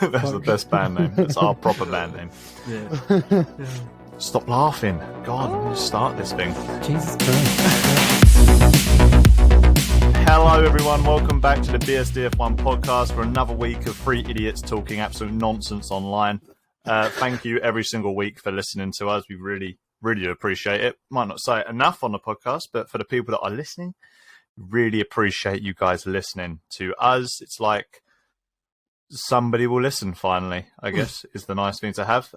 That's the best band name. That's our proper band name. Yeah. Stop laughing. God, I'm going to start this thing. Jesus Christ. Hello, everyone. Welcome back to the BSDF1 podcast for another week of three idiots talking absolute nonsense online. Thank you every single week for listening to us. We really, really appreciate it. Might not say it enough on the podcast, but for the people that are listening, really appreciate you guys listening to us. It's like somebody will listen finally, I guess, is the nice thing to have.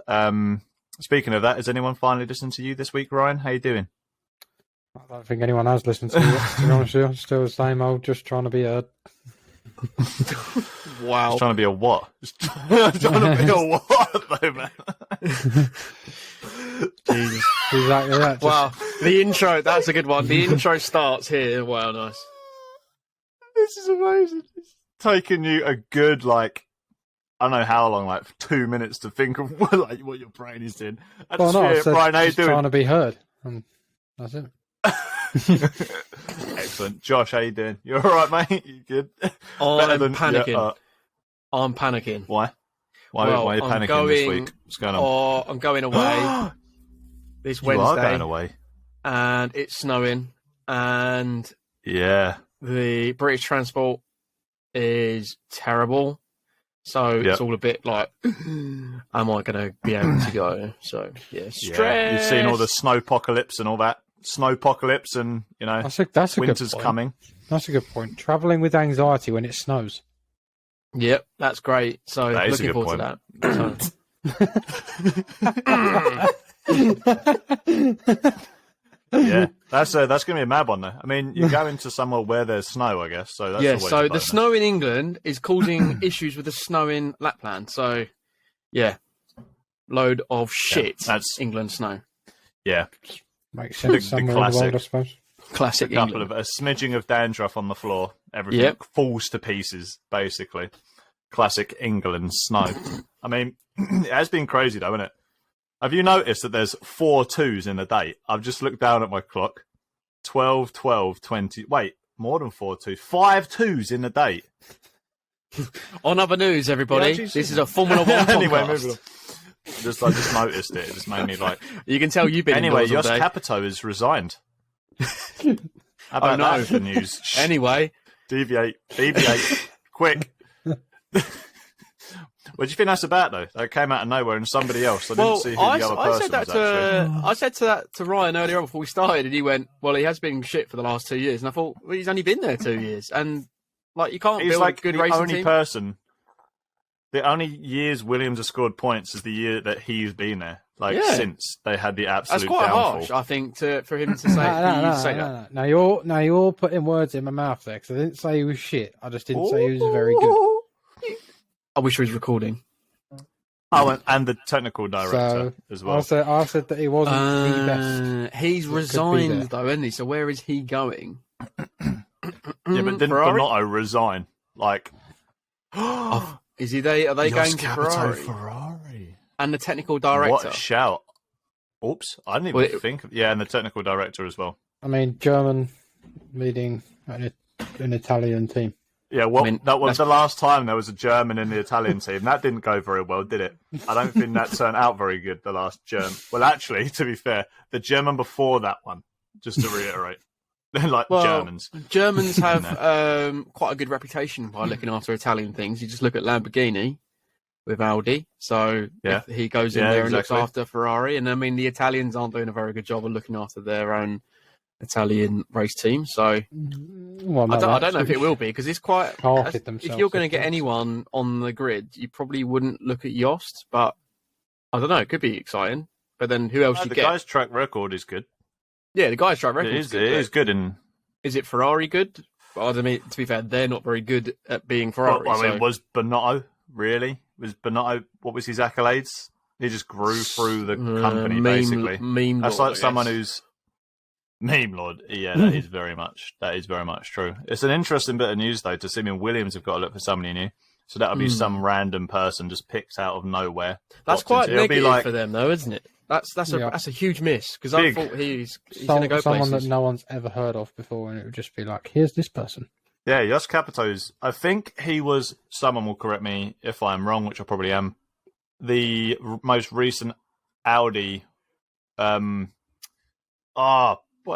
Speaking of that, has anyone finally listened to you this week, Ryan? How you doing? I don't think anyone has listened to you, to be honest with you. Still the same old, just trying to be heard. Wow. Just trying to be a what? Just trying to be a what, though, man? Jesus. Exactly that. Wow. The intro, that's a good one. The intro starts here. Wow, nice. This is amazing. It's taken you a good, I don't know how long, 2 minutes to think of what your brain is doing. Well, no, I said Brian, how you just doing? trying to be heard. And that's it. Excellent. Josh, how you doing? You all right, mate? You good? I'm panicking. Yeah, I'm panicking. Why? Why are you I'm panicking this week? What's going on? I'm going away this Wednesday. You are going away. And it's snowing. And Yeah. the British transport is terrible. So it's all a bit like, am I going to be able to go? So, yeah, stress. Yeah. You've seen all the snowpocalypse and all that. Snowpocalypse and, That's a winter's good point. coming. That's a good point. Travelling with anxiety when it snows. Yep, that's great. So That is a looking good forward to that. Yeah, that's going to be a mad one, though. I mean, you're going to somewhere where there's snow, I guess. So that's always a So the bonus. snow in England is causing issues with the snow in Lapland. So, yeah, load of shit. that's- England snow. Yeah, Makes sense The somewhere in the world, classic. I suppose. Classic a England. smidging of dandruff on the floor. Everything Yep. falls to pieces, basically. Classic England snow. I mean, it has been crazy, though, hasn't it? Have you noticed that there's 4 2s in the date? I've just looked down at my clock. 12, 12, 20. Wait, more than 4 2s. 5 2s in the date. On other news, everybody, Yeah, this is a Formula One Anyway, podcast. moving on. I just noticed it. It just made me You can tell you've been Anyway, indoors all Jos day. Capito has resigned. How about no. that for news? Anyway, Deviate, quick. What do you think that's about, though? That came out of nowhere and somebody else. I didn't see who the other person said that was, actually. I said that to Ryan earlier on before we started, and he went, "Well, he has been shit for the last 2 years." And I thought, well, he's only been there 2 years, and you can't He's build like a good the racing only team. person. The only years Williams has scored points is the year that he's been there. Yeah. Since they had the That's absolute quite downfall. harsh, I think, for him to say. No. Now you're putting words in my mouth there, because I didn't say he was shit. I just didn't say he was very good. I wish he was recording. Oh, and the technical director as well. I said that he wasn't the best. He's It could be resigned there. though, isn't he? So where is he going? Yeah, but didn't Ferrari? Bonotto resign? Is he there? Are they Jos going to Capito Ferrari? And the technical director. What a shout. Oops, I didn't even think of... Yeah, and the technical director as well. I mean, German leading an Italian team. Yeah, well, I mean, that was the last time there was a German in the Italian team. That didn't go very well, did it? I don't think that turned out very good, the last German. Well, actually, to be fair, the German before that one, just to reiterate. They're Germans. Germans have quite a good reputation by looking after Italian things. You just look at Lamborghini with Audi. So if he goes in there and looks after Ferrari. And I mean, the Italians aren't doing a very good job of looking after their own Italian race team. So Well, no, I don't know if it will be, because it's quite. carted If themselves, you're going to I get think. anyone on the grid, you probably wouldn't look at Yost, but I don't know. It could be exciting. But then who else you The get? guy's track record is good. Yeah, the guy's track record It is good. And Is it Ferrari good? Well, I mean, to be fair, they're not very good at being Ferrari. I mean, so- was Bonotto really? Was Bonotto? What was his accolades? He just grew through the company, basically. Meme That's lord, like I someone guess. who's meme lord. Yeah, that is very much true. It's an interesting bit of news though to see. I mean, Williams have got to look for somebody new, so that'll be some random person just picked out of nowhere. That's Popped quite into- it'll be negative like for them, though, isn't it? That's a huge miss, because I Big. thought he's going to go someone places. that no one's ever heard of before, and it would just be like, here's this person. Yeah, Josh Capito's. I think he was. Someone will correct me if I'm wrong, which I probably am. The most recent Audi. What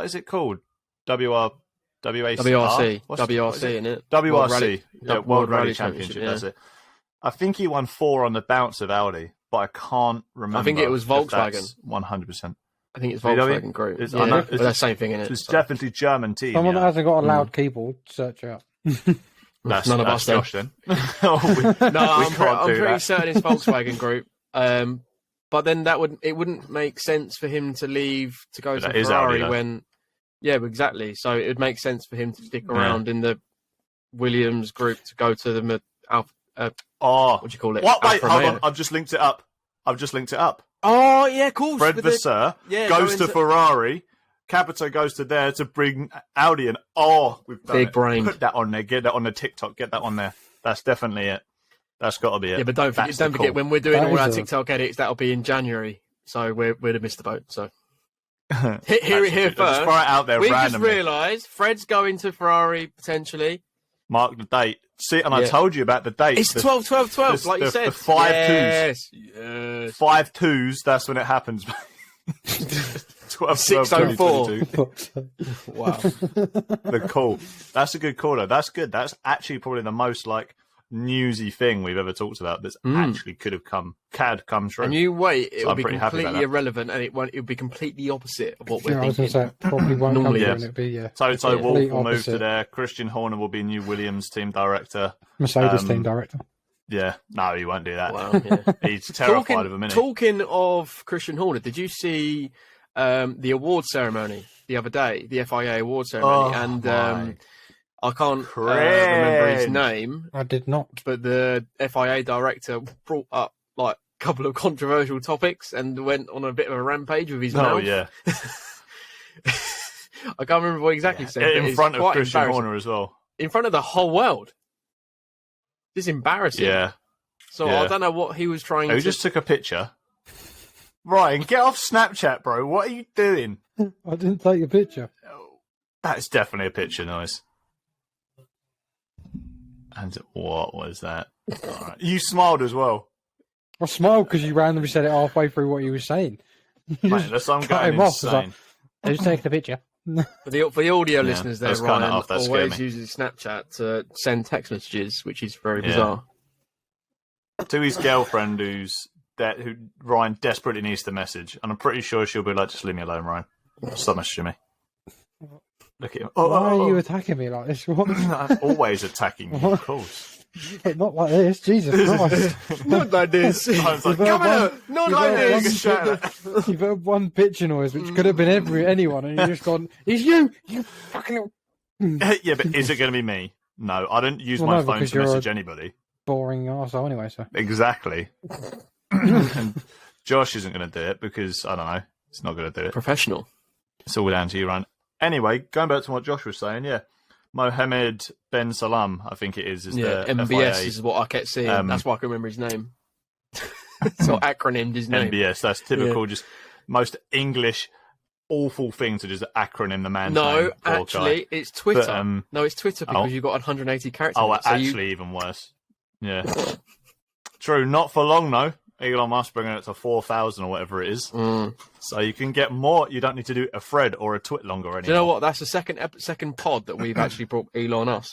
is it called? WRC, isn't it? WRC, World Rally Championship. That's it. I think he won 4 on the bounce of Audi, but I can't remember. I think it was Volkswagen. 100%. I think it's Volkswagen Group. It's the same thing in it. It's definitely German team. Someone that hasn't got a loud keyboard, search out. That's none of us, Josh, then. I'm pretty certain it's Volkswagen Group. But then it wouldn't make sense for him to leave to go to Ferrari when. Yeah, exactly. So it would make sense for him to stick around in the Williams Group to go to the what do you call it? What? Wait, hold on. I've just linked it up. Oh, yeah, of course. Fred Vasseur goes to Ferrari. Capito goes to there to bring Audi in. Oh, we've done big it. brain. Put that on there. Get that on the TikTok. Get that on there. That's definitely it. That's got to be it. Yeah, but don't forget when we're doing all our TikTok edits, that'll be in January. So we'd have missed the boat. So hear it here first. Just throw it out there we randomly. Just realised Fred's going to Ferrari potentially. Mark the date. See, and I told you about the date. It's 12, like you said. The 5 yes. 2s. Yes. 5 2s, that's when it happens. 604. Wow. The call. That's a good call, though. That's good. That's actually probably the most, newsy thing we've ever talked about that's actually could have come true. And you wait, it'll be completely irrelevant, and it'll be completely opposite of what we're thinking. I was going to say, it probably won't normally. Come it'll be, Toto Wolff will move to there. Christian Horner will be new Williams team director. Mercedes team director. Yeah, no, he won't do that. Wow, yeah. He's terrified of him, isn't he? Talking of Christian Horner, did you see the award ceremony the other day, the FIA award ceremony? I can't remember his name. I did not. But the FIA director brought up a couple of controversial topics and went on a bit of a rampage with his mouth. Oh, yeah. I can't remember what exactly he said. In front of Christian Horner as well. In front of the whole world. This is embarrassing. Yeah. So I don't know what he was trying to... He just took a picture. Ryan, get off Snapchat, bro. What are you doing? I didn't take a picture. That's definitely a picture noise. And what was that? Right. You smiled as well. I smiled because you randomly said it halfway through what you were saying. Mate, that's I'm going insane. Who's taking a picture? For the audio listeners there, Ryan always uses Snapchat to send text messages, which is very bizarre. To his girlfriend who Ryan desperately needs to message, and I'm pretty sure she'll be like, just leave me alone, Ryan. Stop messaging me. Look at him. Why are you attacking me like this? I'm always attacking you, of course. But not like this, Jesus Christ. Not like this. I was like, come here! Not like this! You've heard one picture noise, which could have been anyone, and you've just gone, it's you! You fucking... Yeah, but is it going to be me? No, I don't use my phone to message anybody. Boring arsehole anyway, so. Exactly. And Josh isn't going to do it because, I don't know, he's not going to do it. Professional. It's all down to you, Ryan. Anyway, going back to what Josh was saying, Mohammed Ben Salam, I think it is the MBS FIA. is what I kept seeing. That's why I can remember his name. So acronymed his name. MBS, that's typical, just most English, awful thing to just acronym the man's name. No, actually, it's Twitter. But, no, it's Twitter because you've got 180 characters. Oh, actually, even worse. Yeah. True, not for long, though. Elon Musk bringing it to 4,000 or whatever it is. So you can get more. You don't need to do a thread or a twit longer anymore. Do you know what? That's the second pod that we've actually brought Elon up.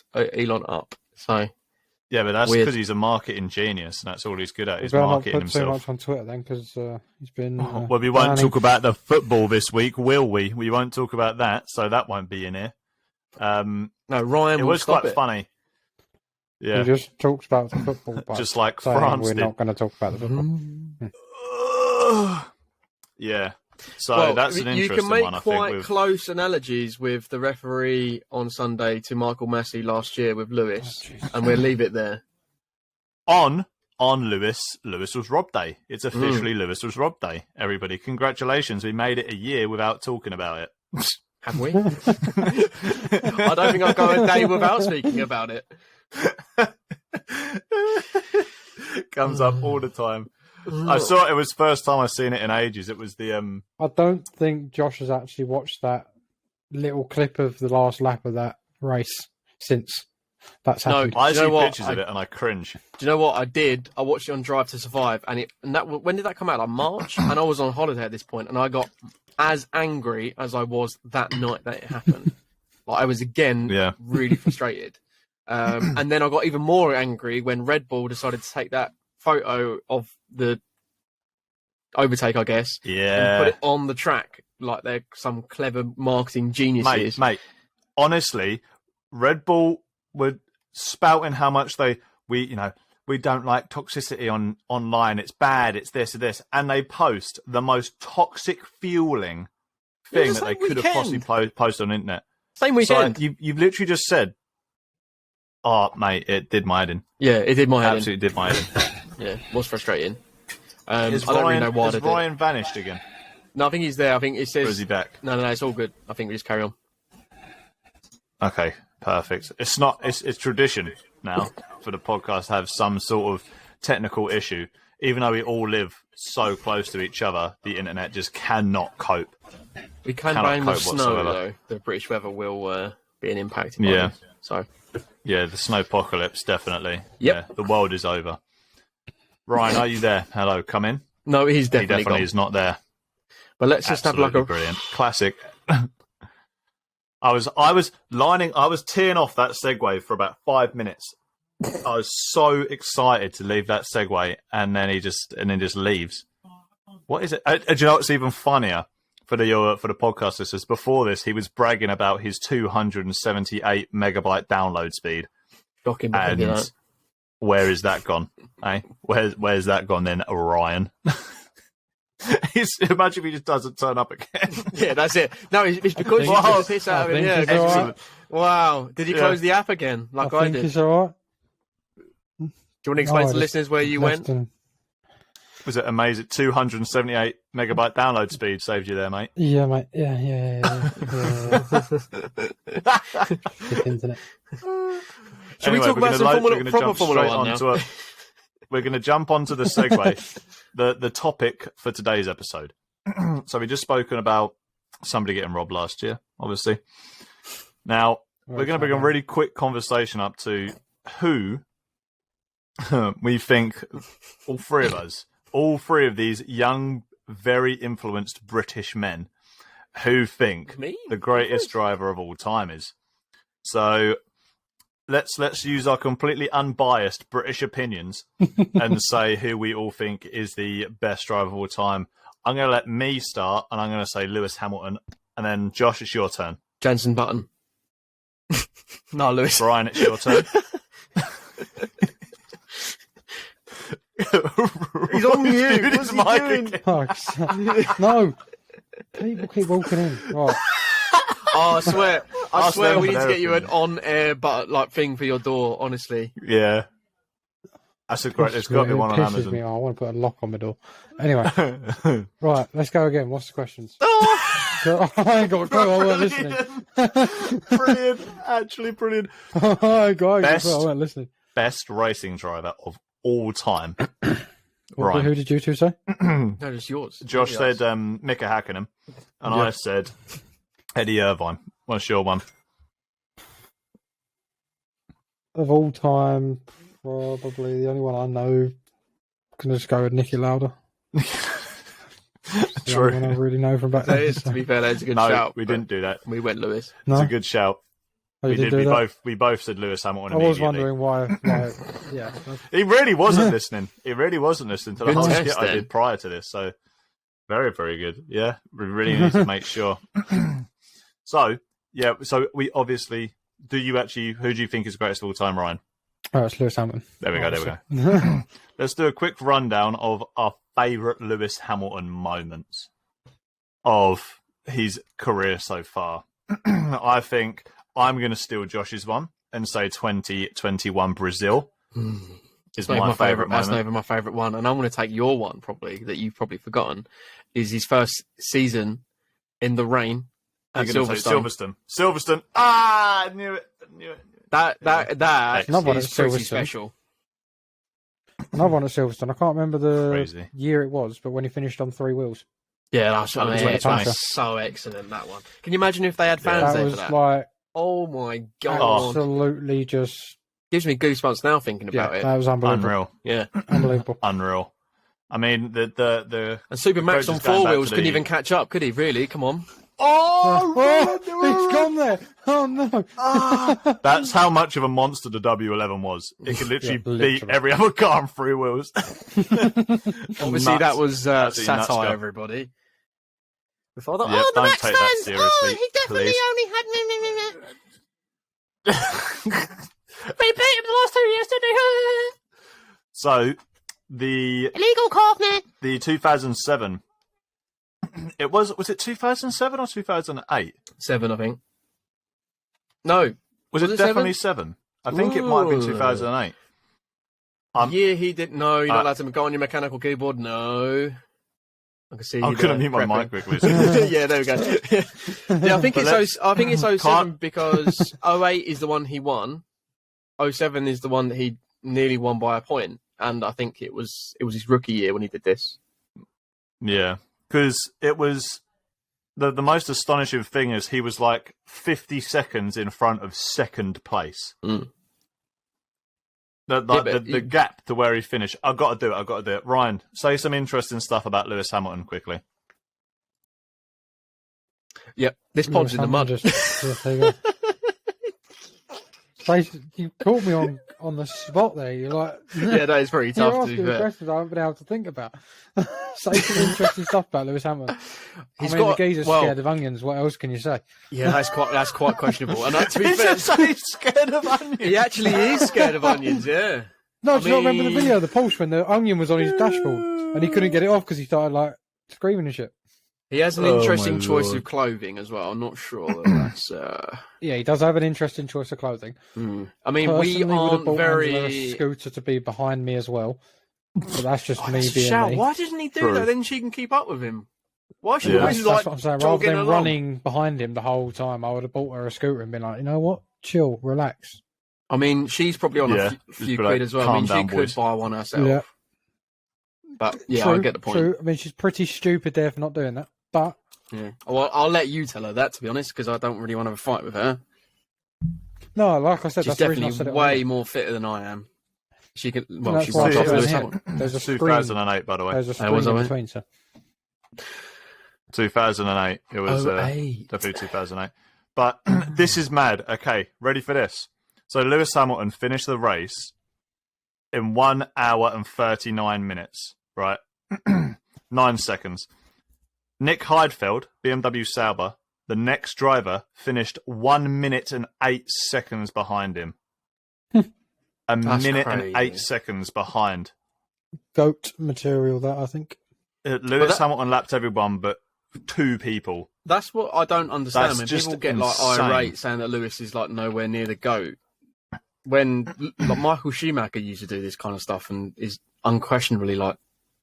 So yeah, but that's because he's a marketing genius, and that's all he's good at is marketing himself. Not put too much on Twitter then, because he's been. Well, we won't talk about the football this week, will we? We won't talk about that, so that won't be in here. No, Ryan. It was quite funny. Yeah, he just talks about the football, but just like France we're did. not going to talk about the football. Yeah, so that's an interesting one. You can make quite close analogies with the referee on Sunday to Michael Massey last year with Lewis, and we'll leave it there. On Lewis was Rob Day. It's officially Lewis was Rob Day. Everybody, congratulations! We made it a year without talking about it. Have we? I don't think I'll go a day without speaking about it. Comes up all the time. I saw it was the first time I've seen it in ages. It was the I don't think Josh has actually watched that little clip of the last lap of that race since. That's happened. I see pictures of it and I cringe. Do you know what I did? I watched it on Drive to Survive, and when did that come out? Like March, and I was on holiday at this point, and I got as angry as I was that night that it happened. Like I was again really frustrated, and then I got even more angry when Red Bull decided to take that photo of the overtake, I guess, and put it on the track like they're some clever marketing geniuses. Mate, honestly, Red Bull were spouting how much we don't like toxicity online. It's bad. It's this and this, and they post the most toxic fueling thing that they could have possibly posted on the internet. Same weekend. So you've literally just said, "Oh, mate, it did my head in." Yeah, it did my head in. Absolutely did my head in. Yeah, it was frustrating. I Is don't really know why has Ryan vanished again? No, I think he's there. I think it says. Or is he back? No, it's all good. I think we just carry on. Okay, perfect. It's not. It's tradition now for the podcast to have some sort of technical issue. Even though we all live so close to each other, the internet just cannot cope. We can blame the snow, though. The British weather will be an impact. Yeah. So. Yeah, the snowpocalypse, definitely. Yep. Yeah, the world is over. Ryan, are you there? Hello, come in. No, he's definitely He definitely is not there. But let's just have like a brilliant classic. I was teeing off that segue for about 5 minutes. I was so excited to leave that segue, and then he just leaves. What is it? Do you know what's even funnier for the podcast listeners? Before this, he was bragging about his 278 megabyte download speed. Shocking, and where is that gone? Eh? Where's that gone then, Orion? Imagine if he just doesn't turn up again. Yeah, that's it. No, it's because you took the piss out of him. Yeah, excellent. Wow. Did he close the app again, like I did? It's all right. Do you want to explain to the listeners where you went? Was it amazing? 278 megabyte download speed saved you there, mate. Yeah, mate. Yeah. Good internet. Should we talk about some proper Formula 1 now? We're going to jump onto the segue, the topic for today's episode. So we just spoken about somebody getting robbed last year, obviously. Now, we're going to bring a really quick conversation up to who we think, all three of these young, very influenced British men, who think the greatest driver of all time is. So let's use our completely unbiased British opinions and say who we all think is the best driver of all time. I'm going to let me start, and I'm going to say Lewis Hamilton, and then Josh, it's your turn. Jenson Button. No, Lewis. Brian, it's your turn. He's on mute. What's he doing? Oh, no. People keep walking in. Right. Oh, I swear we need to get you an on-air thing for your door, honestly. Yeah. That's a great... There's got to be one on Amazon. Me. Oh, I want to put a lock on my door. Anyway. Right, let's go again. What's the questions? I ain't got a clue. I weren't listening. Brilliant. Actually brilliant. I weren't listening. Best racing driver of all time. Right. Who did you two say? No, it's yours. Josh said Mika Hakkinen, and I said Eddie Irvine. What's your one? Of all time, probably the only one I know. I'm gonna just go with Niki Lauda. True. The only one I really know from back then. To be fair, that's a good shout. We didn't do that. We went Lewis. No? It's a good shout. Oh, we both said Lewis Hamilton. I was wondering why. Yeah, he really wasn't listening. He really wasn't listening to the whole skit I did prior to this. So very, very good. Yeah, we really need to make sure. So we obviously. Who do you think is the greatest of all time, Ryan? Oh, it's Lewis Hamilton. There we go. Let's do a quick rundown of our favourite Lewis Hamilton moments of his career so far. I think I'm going to steal Josh's one and say 2021 Brazil is my favourite moment. That's not even my favourite one. And I'm going to take your one, probably, that you've probably forgotten, is his first season in the rain at Silverstone. Silverstone. I knew it. That is pretty special. Another one at Silverstone. I can't remember the year it was, but when he finished on three wheels. Yeah, that's so excellent, that one. Can you imagine if they had fans there for that? Oh my god! Absolutely, just gives me goosebumps now thinking about it. That was unbelievable. Unreal. Yeah, unbelievable. Unreal. I mean, the and Super Max on four wheels couldn't even catch up, could he? Really? Come on. Oh, it's gone there. Oh no! That's how much of a monster the W11 was. It could literally beat every other car on three wheels. Obviously, that was satire, everybody. Before the don't Max take fans, that seriously. He definitely only had. They beat him the last 2 years, didn't he? So the illegal corner. The 2007. It was it 2007 or 2008? 7, I think. No. Was it definitely 7? I think it might have been 2008. Yeah, he did. No, you're not allowed to go on your mechanical keyboard. No. I can see. I couldn't mute my mic quickly. Yeah, there we go. Yeah, I think it's 07 because 08 is the one he won. 07 is the one that he nearly won by a point, and I think it was his rookie year when he did this. Yeah. Because it was the most astonishing thing is he was like 50 seconds in front of second place. Mm. The gap to where he finished. I've got to do it. Ryan, say some interesting stuff about Lewis Hamilton quickly. Yep, this pod's in the mud. You caught me on the spot there. You're like, yeah, that is pretty tough. You're asking questions I haven't been able to think about. Say some interesting stuff about Lewis Hamilton. The geezer's scared of onions. What else can you say? Yeah, that's quite questionable. And to be fair, he's scared of onions. He actually is scared of onions. Yeah. No, do you not remember the video of the Porsche when the onion was on his dashboard and he couldn't get it off because he started like screaming and shit? He has an interesting choice of clothing as well. I'm not sure that that's. Yeah, he does have an interesting choice of clothing. I mean, personally, we aren't very. A scooter to be behind me as well. But that's just me being me. Why doesn't he do that? Then she can keep up with him. Why should that's what I'm saying. Rather than running behind him the whole time, I would have bought her a scooter and been like, you know what? Chill, relax. I mean, she's probably on a few quid as well. I mean, she could buy one herself. Yeah. But yeah, I get the point. True. I mean, she's pretty stupid there for not doing that. But yeah, well, I'll let you tell her that, to be honest, because I don't really want to have a fight with her. No, like I said, she's that's definitely way more fitter than I am. She can. Well, she's off There's a 2008, by the way. There's a screen in between, sir. 2008. It was definitely 2008. But this is mad. Okay, ready for this? So Lewis Hamilton finished the race in 1 hour and 39 minutes. Right, 9 seconds. Nick Heidfeld, BMW Sauber, the next driver, finished 1 minute and 8 seconds behind him. That's minute crazy. And 8 seconds behind. GOAT material, that, I think. Lewis Hamilton lapped everyone but 2 people. That's what I don't understand. When people get like irate saying that Lewis is like nowhere near the GOAT, when like, Michael Schumacher used to do this kind of stuff and is unquestionably like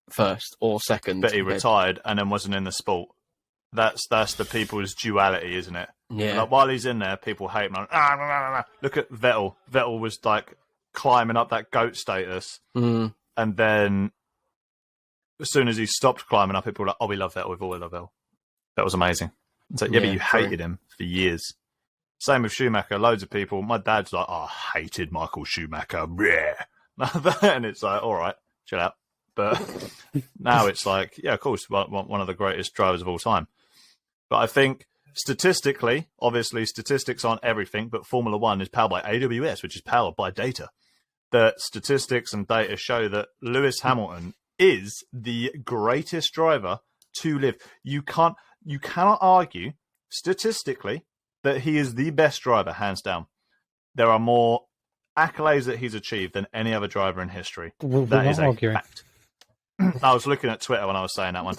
first or second. But he retired and then wasn't in the sport. That's the people's duality, isn't it? Yeah. Like, while he's in there, people hate him. Like, look at Vettel. Vettel was like climbing up that GOAT status, and then as soon as he stopped climbing up, people were like, "Oh, we love Vettel. We've always loved Vettel. That was amazing." It's like, but you hated him for years. Same with Schumacher. Loads of people. My dad's like, "Oh, I hated Michael Schumacher." And it's like, all right, chill out. But now it's like, yeah, of course, one of the greatest drivers of all time. But I think statistically, obviously, statistics aren't everything, but Formula One is powered by AWS, which is powered by data. The statistics and data show that Lewis Hamilton is the greatest driver to live. You cannot argue statistically that he is the best driver, hands down. There are more accolades that he's achieved than any other driver in history. That is a fact. I was looking at Twitter when I was saying that one.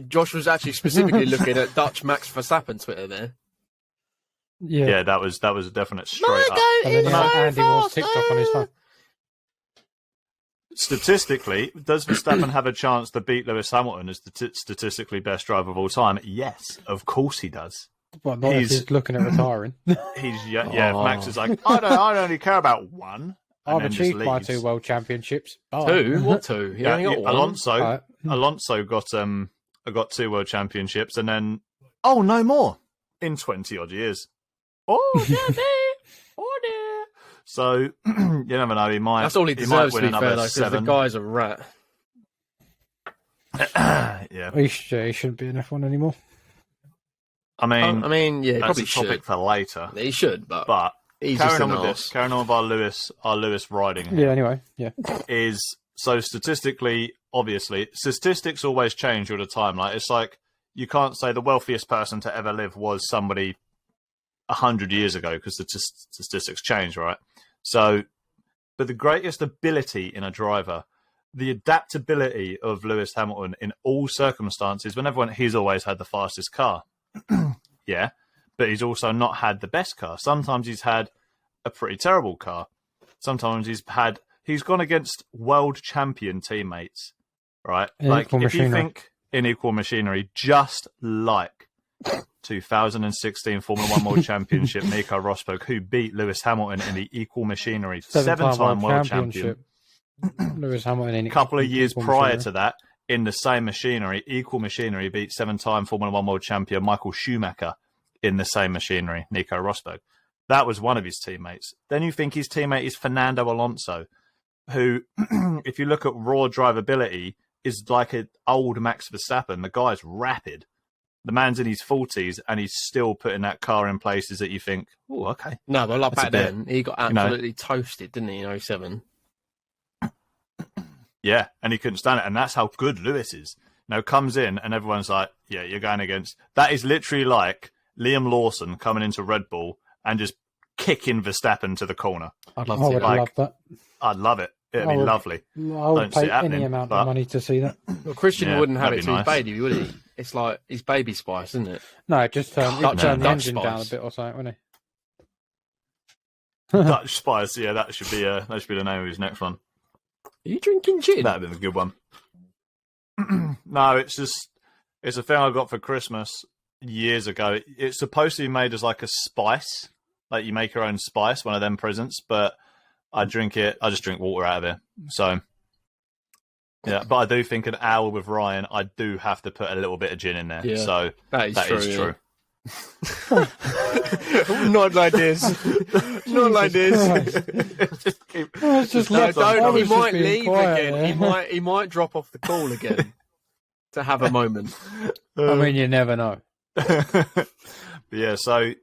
Josh was actually specifically looking at Dutch Max Verstappen Twitter there. Yeah, that was a definite straight up. And then Andy wants TikTok on his phone. Statistically, does Verstappen have a chance to beat Lewis Hamilton as the statistically best driver of all time? Yes, of course he does. Well, not if he's looking at retiring. Max is like, I don't only care about one. I've achieved my 2 world championships. Oh. 2? What 2? He only got 1. Alonso got 2 world championships, and then no more in 20 odd years. Oh, dear. Oh, dear. So, you never know. He might. That's all he deserves, to be fair, though, because the 7. guy's a rat. Yeah. He shouldn't be in F1 anymore. I mean, yeah, he that's probably a topic should. for later. He should, but he's carrying just on an with arse. this, carrying on with our Lewis riding here, Yeah, anyway, yeah. is so statistically, obviously, statistics always change all the time. Like, it's like, you can't say the wealthiest person to ever live was somebody 100 years ago, because the statistics change, right? So, but the greatest ability in a driver, the adaptability of Lewis Hamilton in all circumstances, he's always had the fastest car. Yeah, but he's also not had the best car. Sometimes he's had a pretty terrible car. Sometimes he's gone against world champion teammates, right? If you think in equal machinery, just like 2016 Formula 1 World Championship, Nico Rosberg, who beat Lewis Hamilton in the equal machinery, 7-time world champion. Lewis Hamilton in a couple of years prior to that, in the same machinery, equal machinery, beat 7-time Formula 1 World Champion Michael Schumacher in the same machinery, Nico Rosberg. That was one of his teammates. Then you think his teammate is Fernando Alonso, who, if you look at raw drivability, is like an old Max Verstappen. The guy's rapid. The man's in his 40s and he's still putting that car in places that you think, oh, okay. No, but like back then, he got absolutely toasted, didn't he, in 07? Yeah, and he couldn't stand it. And that's how good Lewis is. Comes in and everyone's like, yeah, you're going against... That is literally like Liam Lawson coming into Red Bull and just kicking Verstappen to the corner. I'd love to love that. I'd love it. It'd be lovely. I would pay any amount of money to see that. Well, Christian wouldn't have it to his baby, would he? It's like his baby Spice, isn't it? No, just turn the engine down a bit or something, wouldn't he? Dutch Spice, yeah, that should be the name of his next one. Are you drinking gin? That'd be a good one. No, it's a thing I got for Christmas years ago. It's supposed to be made as like a spice, like you make your own spice, one of them presents, but I just drink water out of it. So, yeah, but I do think an hour with Ryan, I do have to put a little bit of gin in there. Yeah, so that is true. Not like this. Not like this. He might leave again. He might drop off the call again to have a moment. I mean, you never know. Yeah, so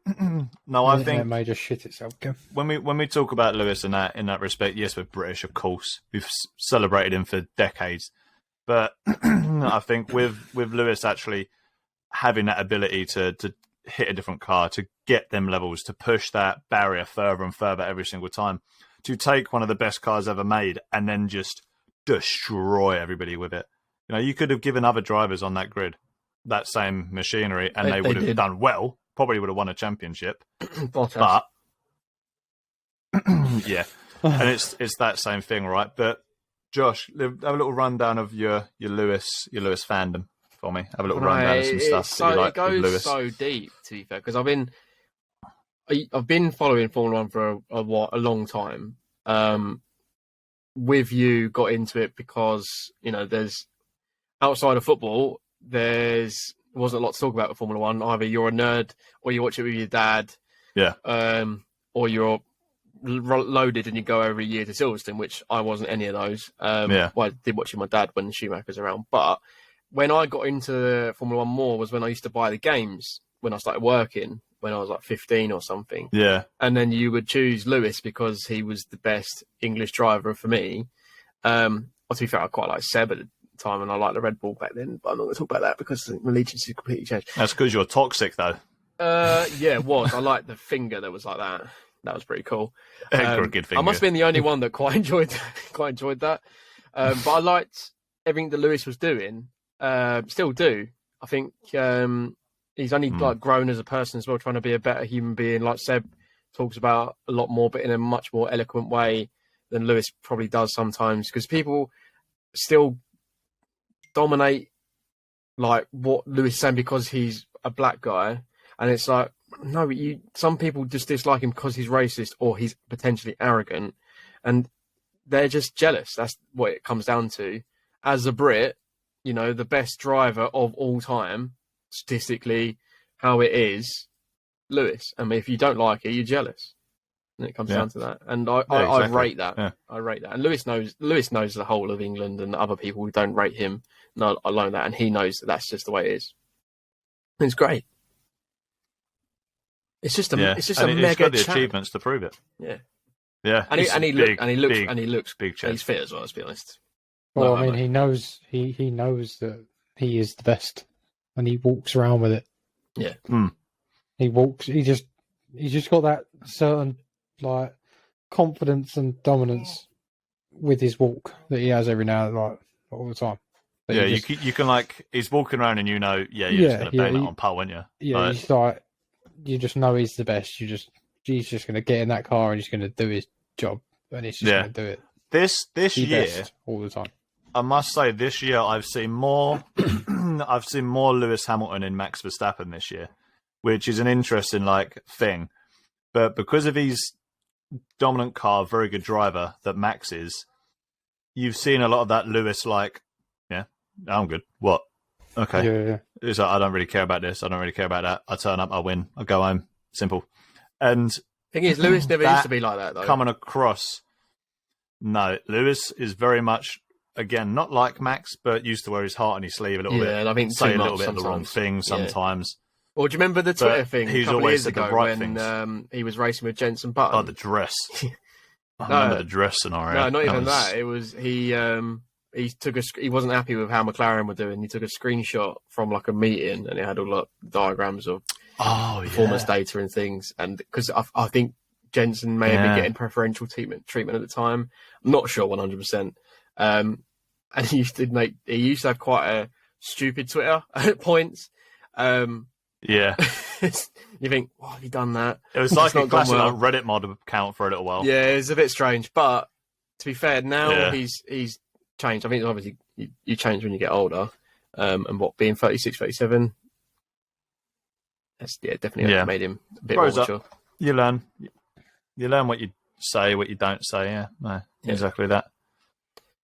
no, I think it may just shit itself again. When we talk about Lewis in that respect, yes, we're British, of course. We've celebrated him for decades, but I think with Lewis actually having that ability to hit a different car, to get them levels, to push that barrier further and further every single time, to take one of the best cars ever made and then just destroy everybody with it. You could have given other drivers on that grid that same machinery and they would have done well, probably would have won a championship. But yeah, and it's that same thing, right? But Josh, have a little rundown of your Lewis fandom for me. Have a little rundown of some stuff that you like with Lewis. It goes so deep, to be fair, because I've been following Formula 1 for a long time. With you, got into it because there's outside of football, there wasn't a lot to talk about with Formula 1. Either you're a nerd or you watch it with your dad, or you're loaded and you go every year to Silverstone, which I wasn't any of those. Well, I did watch it with my dad when Schumacher's around, but when I got into Formula 1 more was when I used to buy the games when I started working, when I was like 15 or something. Yeah. And then you would choose Lewis because he was the best English driver for me. To be fair, I quite like Seb at the time and I liked the Red Bull back then, but I'm not going to talk about that because my allegiance has completely changed. That's because you're toxic, though. Yeah, it was. I liked the finger that was like that. That was pretty cool. Good finger. I must have been the only one that quite enjoyed that. But I liked everything that Lewis was doing. Still do. I think he's only grown as a person as well, trying to be a better human being. Like Seb talks about a lot more, but in a much more eloquent way than Lewis probably does sometimes. Because people still dominate like what Lewis is saying because he's a black guy, and it's like no, some people just dislike him because he's racist or he's potentially arrogant, and they're just jealous. That's what it comes down to. As a Brit, the best driver of all time, statistically, how it is, Lewis. I mean, if you don't like it, you're jealous. And it comes down to that. And I rate that. Yeah. I rate that. And Lewis knows the whole of England and the other people who don't rate him. No, I learned that. And he knows that that's just the way it is. It's great. It's just a mega he's got the achievements to prove it. Yeah. Yeah. And he looks big. He's fit as well, let's be honest. Well, I mean, he knows that he is the best, and he walks around with it. Yeah. He walks. He's just got that certain like confidence and dominance with his walk that he has every now and like all the time. Yeah, you can like he's walking around and you're just gonna bang that on pole, aren't you? Yeah, he's like you just know he's the best. He's just gonna get in that car and he's gonna do his job, and he's just gonna do it. This year all the time. I must say, this year I've seen more. I've seen more Lewis Hamilton in Max Verstappen this year, which is an interesting thing. But because of his dominant car, very good driver that Max is, you've seen a lot of that Lewis I'm good. What? Okay. Yeah. It's like, I don't really care about this. I don't really care about that. I turn up, I win, I go home. Simple. And thing is, Lewis never used to be like that, though. Coming across, no, Lewis is very much, again, not like Max, but used to wear his heart on his sleeve a little bit. Yeah, and I think say a little bit of the wrong thing sometimes. Well, do you remember the Twitter thing he's a couple of always years ago when he was racing with Jenson Button? Oh, the dress. I remember the dress scenario. No, not even that. It was he wasn't happy with how McLaren were doing. He took a screenshot from a meeting, and it had all the diagrams of performance data and things. And because I think Jenson may have been getting preferential treatment at the time. I'm not sure 100%. And he used to have quite a stupid Twitter at points. Yeah. You think, why have you done that? It was like a classic Reddit mod account for a little while. Yeah, it was a bit strange. But to be fair, now he's changed. I think obviously you change when you get older. And being 36, 37, that's definitely made him a bit more mature. You learn what you say, what you don't say. Yeah, no, exactly that.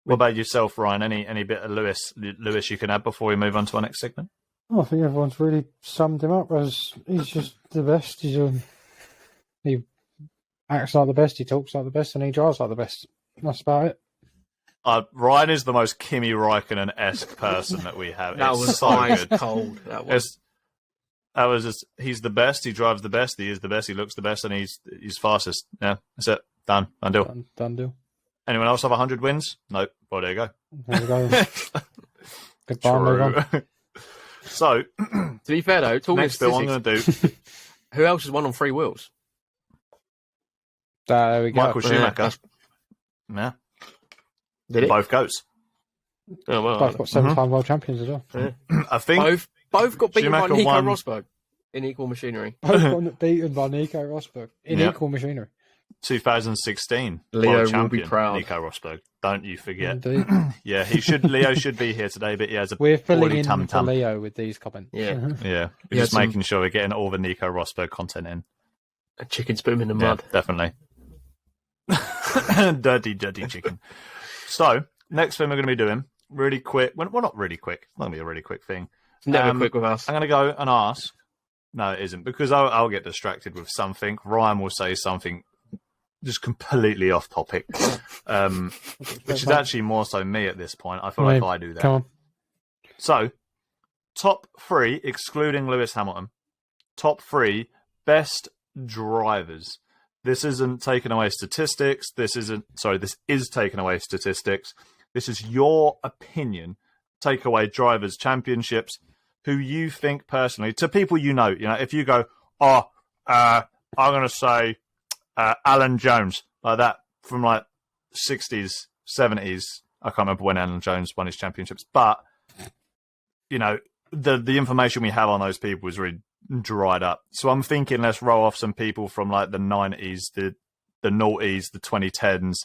What about yourself, Ryan? Any bit of Lewis you can add before we move on to our next segment? I think everyone's really summed him up as he's just the best. He acts like the best, he talks like the best, and he drives like the best. That's about it. Ryan is the most Kimi Räikkönen-esque person that we have. That was so good. Cold. That was just, he's the best, he drives the best, he is the best, he looks the best, and he's fastest. Yeah, that's it. Done deal. Done deal. Anyone else have 100 wins? Nope. Well, there you go. There you go. Goodbye, move on. So, to be fair though, next bill I'm going to do. Who else has won on 3 wheels? There we go. Michael Schumacher. Yeah. Did it? Both GOATs. Oh, well, both got 7-time world champions as well. Yeah. I think both got beaten Schumacher by Nico won... Rosberg in equal machinery. Both got beaten by Nico Rosberg in equal machinery. 2016 Leo world champion, will be proud. Nico Rosberg. Don't you forget. Indeed. Yeah, Leo should be here today, but he has a We're filling in tum-tum. for Leo with these comments. Yeah. Yeah. We're just making sure we're getting all the Nico Rosberg content in. A chicken spoon in the mud. Definitely. dirty chicken. So, next thing we're going to be doing, really quick. Well, not really quick. It's not going to be a really quick thing. It's never quick with us. I'm going to go and ask. No, it isn't, because I'll get distracted with something. Ryan will say something just completely off topic, which is actually more so me at this point. I feel like I do that. Come on. So, top 3, excluding Lewis Hamilton, top 3 best drivers. This isn't taking away statistics. This is taking away statistics. This is your opinion. Take away drivers' championships, who you think personally, to people you know, if you go, I'm going to say Alan Jones, like that, from 60s, 70s. I can't remember when Alan Jones won his championships, but, the information we have on those people is really dried up. So I'm thinking let's roll off some people from the 90s, the noughties, the 2010s,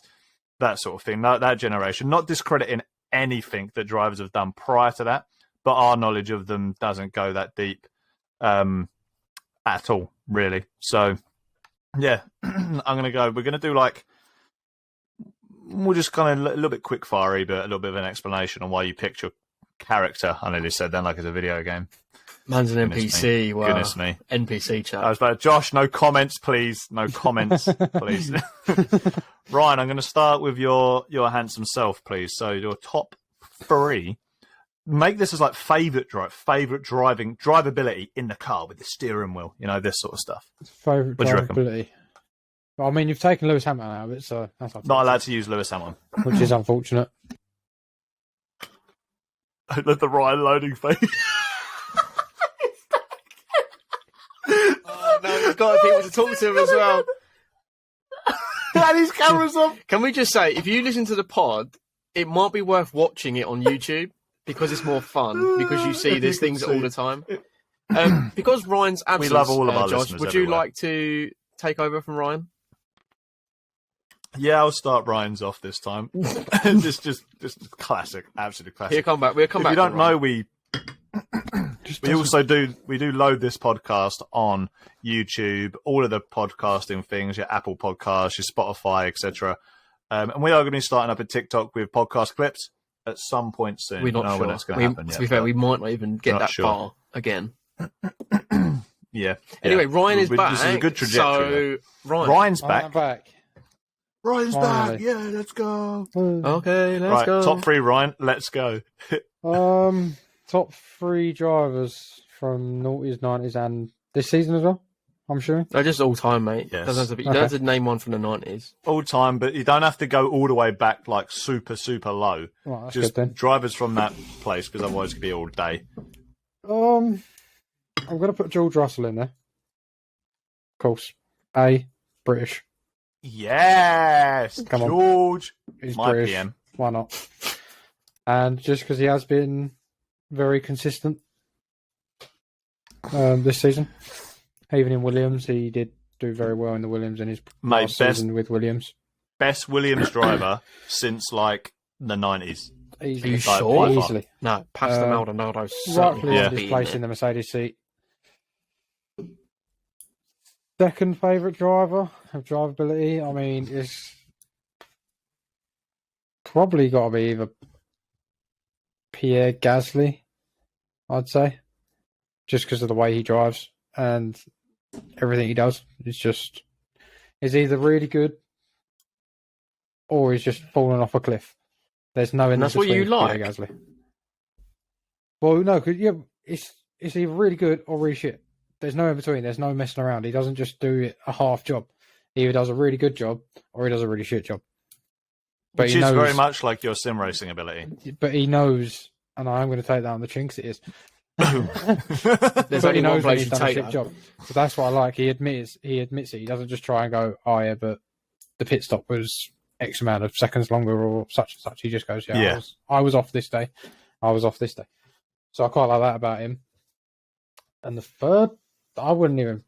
that sort of thing, that generation. Not discrediting anything that drivers have done prior to that, but our knowledge of them doesn't go that deep at all, really. So, yeah, I'm going to go. We're going to do we'll just kind of a little bit quick fiery, but a little bit of an explanation on why you picked your character. I nearly said then like it's a video game. Man's an Goodness NPC. me. Wow. Goodness me. NPC chat. I was like, Josh, no comments, please. No comments, please. Ryan, I'm going to start with your handsome self, please. So your top 3. Make this as like favorite drivability in the car with the steering wheel. You know, this sort of stuff. Favorite What do you reckon? drivability. Well, I mean, you've taken Lewis Hamilton out of it, so that's Not allowed to use Lewis Hamilton, which is unfortunate. I love the Ryan loading face. Oh, no, he's got people to talk to him as well. And his camera's off. Can we just say, if you listen to the pod, it might be worth watching it on YouTube because it's more fun because you see these things all the time. Because Ryan's absent, We love all of our Josh, listeners would you everywhere. like to take over from Ryan? Yeah, I'll start Ryan's off this time. just classic, absolute classic. We'll come back. If to you don't Ryan. know, we also do load this podcast on YouTube, all of the podcasting things, your Apple Podcasts, your Spotify, etc. And we are going to be starting up a TikTok with podcast clips at some point soon. We're not I don't know sure. when that's going to happen To yet, be fair, but we might not even get not that sure. far again. yeah. Anyway, Ryan is back. This is a good trajectory. So, Ryan. Ryan's I'm back. back. Ryan's Finally. back. Yeah, let's go. Okay, let's Right, go. top 3, Ryan. Let's go. Top 3 drivers from noughties, 90s, and this season as well. I'm sure. No, just all time, mate. Yes. Doesn't have to be, you don't have to name one from the 90s. All time, but you don't have to go all the way back like super, super low. Right, that's Just good then. drivers from that place, because otherwise it could be all day. I'm gonna put George Russell in there. Of course, British. Yes, Come on. George. He's My British. PM. Why not? And just because he has been very consistent this season, even in Williams, he did do very well in the Williams in his last season with Williams. Best Williams driver since like the 90s. Easily. Are you Like, sure? by far. Easily. No, Pastor Maldonado Rightfully certainly Yeah. earned his place in the Mercedes seat. Second favourite driver of drivability, I mean, is probably got to be either Pierre Gasly, I'd say, just because of the way he drives and everything he does. Is either really good or he's just falling off a cliff. There's no in that's what between you like? Pierre Gasly. Well, no, because it's either really good or really shit. There's no in between. There's no messing around. He doesn't just do a half job. He either does a really good job or he does a really shit job. But Which he is knows, very much like your sim racing ability. But he knows, and I'm going to take that on the chin 'cause it is. There's But only he knows one when place he's you done a take shit that. job. So that's what I like. He admits it. He doesn't just try and go, oh yeah, but the pit stop was X amount of seconds longer or such and such. He just goes, yeah. I was off this day. I was off this day. So I quite like that about him. And the third, I wouldn't even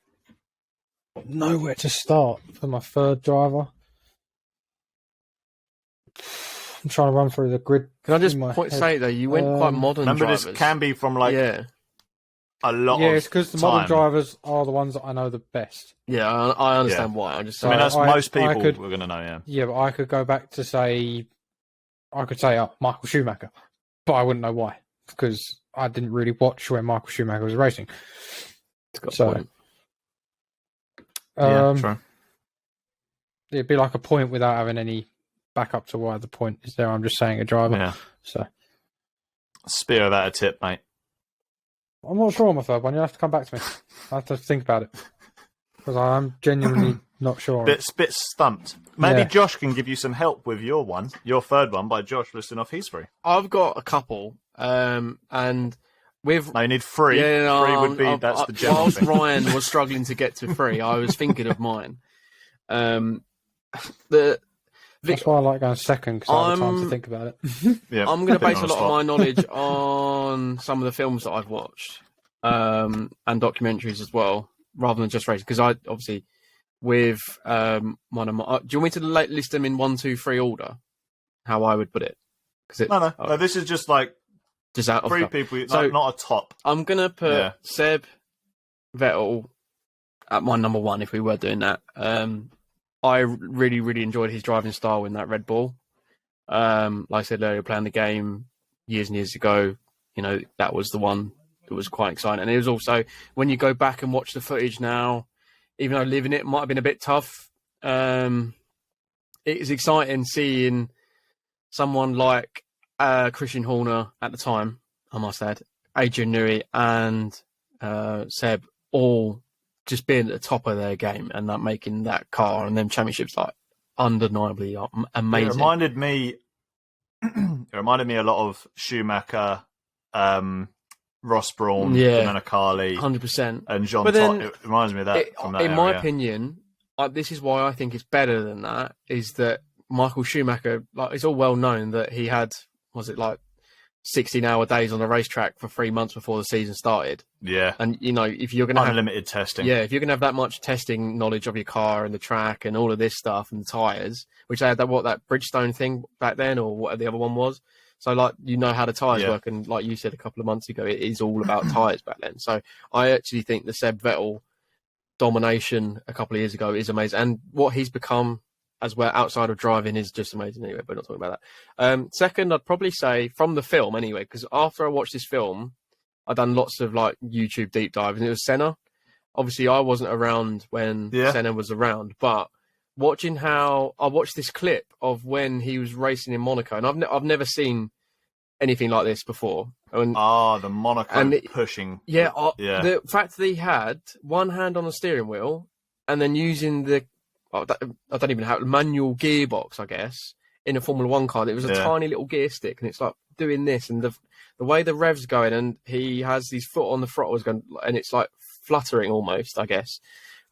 know where to start for my third driver. I'm trying to run through the grid. Can I just in my head. say though, you went quite modern Remember, drivers. this can be from like yeah, a lot Yeah, of it's because the modern time. drivers are the ones that I know the best. yeah, I understand why. I just I mean, that's I- most I people could- we're going to know, yeah. Yeah, but I could go back to say, Michael Schumacher, but I wouldn't know why because I didn't really watch when Michael Schumacher was racing. It's got a So, point. Yeah, true. it'd be like a point without having any backup to why the point is there. I'm just saying a driver. Yeah. So Spear that a tip, mate. I'm not sure on my third one. You'll have to come back to me. I have to think about it because I'm genuinely not sure. Bit stumped. Maybe Yeah. Josh can give you some help with your third one by Josh listing off his 3. I've got a couple, and with No, you need 3. yeah, no, 3 would be, that's the general whilst thing. Ryan was struggling to get to 3, I was thinking of mine. That's why I like going second because I have time to I'm- think about it. Yeah, I'm going to put it base on a the lot of spot. my knowledge on some of the films that I've watched and documentaries as well, rather than just racing. Because I obviously with one of my. Do you want me to list them in 1, 2, 3 order? How I would put it? Because No, this is just like just out of 3 stuff. people, So- not a top. I'm going to put Yeah. Seb, Vettel at my number 1 if we were doing that. I really, really enjoyed his driving style in that Red Bull. Like I said earlier, playing the game years and years ago, that was the one quite exciting. And it was also, when you go back and watch the footage now, even though living it might have been a bit tough, it is exciting seeing someone like Christian Horner at the time, I must add, Adrian Newey and Seb all just being at the top of their game and not making that car and them championships like undeniably amazing. It reminded me a lot of Schumacher, Ross Brawn, Domenicali, 100%, and John Todt. It reminds me of that. In my opinion, this is why I think it's better than that. Is that Michael Schumacher? Like, it's all well known that he had 16-hour days on the racetrack for 3 months before the season started. Yeah, and if you're going to have unlimited testing, if you're going to have that much testing knowledge of your car and the track and all of this stuff and the tires, which they had that Bridgestone thing back then, or whatever the other one was. So how the tires work, and like you said a couple of months ago, it is all about tires back then. So I actually think the Seb Vettel domination a couple of years ago is amazing, and what he's become as well outside of driving is just amazing. Anyway, but not talking about that. Second, I'd probably say from the film anyway, because after I watched this film, I've done lots of like YouTube deep dives, and it was Senna. Obviously, I wasn't around when Senna was around, but watching how I watched this clip of when he was racing in Monaco, and I've never seen anything like this before. And, the Monaco pushing. The fact that he had one hand on the steering wheel and then using the I don't even know manual gearbox, I guess, in a Formula One car. It was a tiny little gear stick, and it's like doing this, and the way the rev's going, and he has his foot on the throttle going, and it's like fluttering almost, I guess.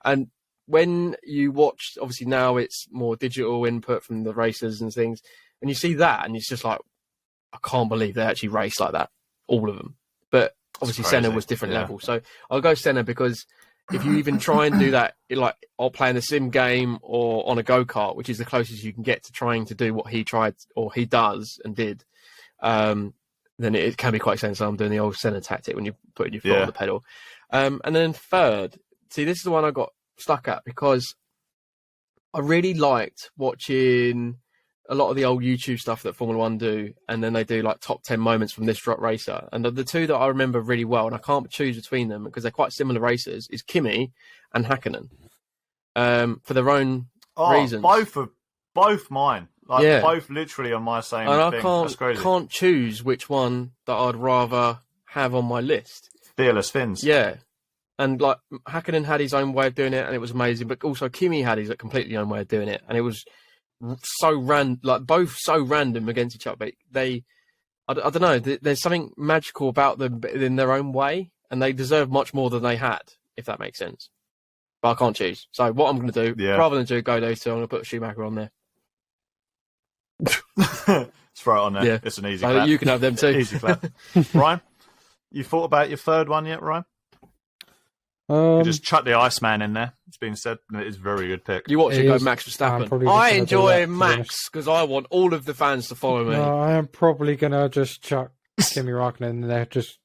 And when you watch, obviously now it's more digital input from the racers and things, and you see that, and it's just like, I can't believe they actually race like that, all of them. But obviously Senna was different level, so I'll go Senna, because if you even try and do that, like, or playing a sim game or on a go-kart, which is the closest you can get to trying to do what he tried or he does and did, then it can be quite exciting. So I'm doing the old Senna tactic when you're putting your foot on the pedal. And then third, see, this is the one I got stuck at, because I really liked watching a lot of the old YouTube stuff that Formula One do, and then they do like top 10 moments from this drop racer. And the two that I remember really well, and I can't choose between them because they're quite similar racers, is Kimi and Hakkinen, for their own reasons. Both mine. Both literally on my same and thing. I can't choose which one that I'd rather have on my list. Fearless Finns. Yeah. And like Hakkinen had his own way of doing it, and it was amazing. But also Kimi had his completely own way of doing it, and it was both so random against each other. But I don't know. There's something magical about them in their own way, and they deserve much more than they had, if that makes sense. But I can't choose. So what I'm going to do, rather than go those two, I'm going to put Schumacher on there. Let's throw it on there. Yeah. It's an easy clap. You can have them too. Easy clap. Ryan, you thought about your third one yet, Ryan? You just chuck the Iceman in there. It's been said, and it is a very good pick. You watch it go Max Verstappen. I enjoy Max because I want all of the fans to follow me. No, I am probably going to just chuck Kimi Raikkonen in there just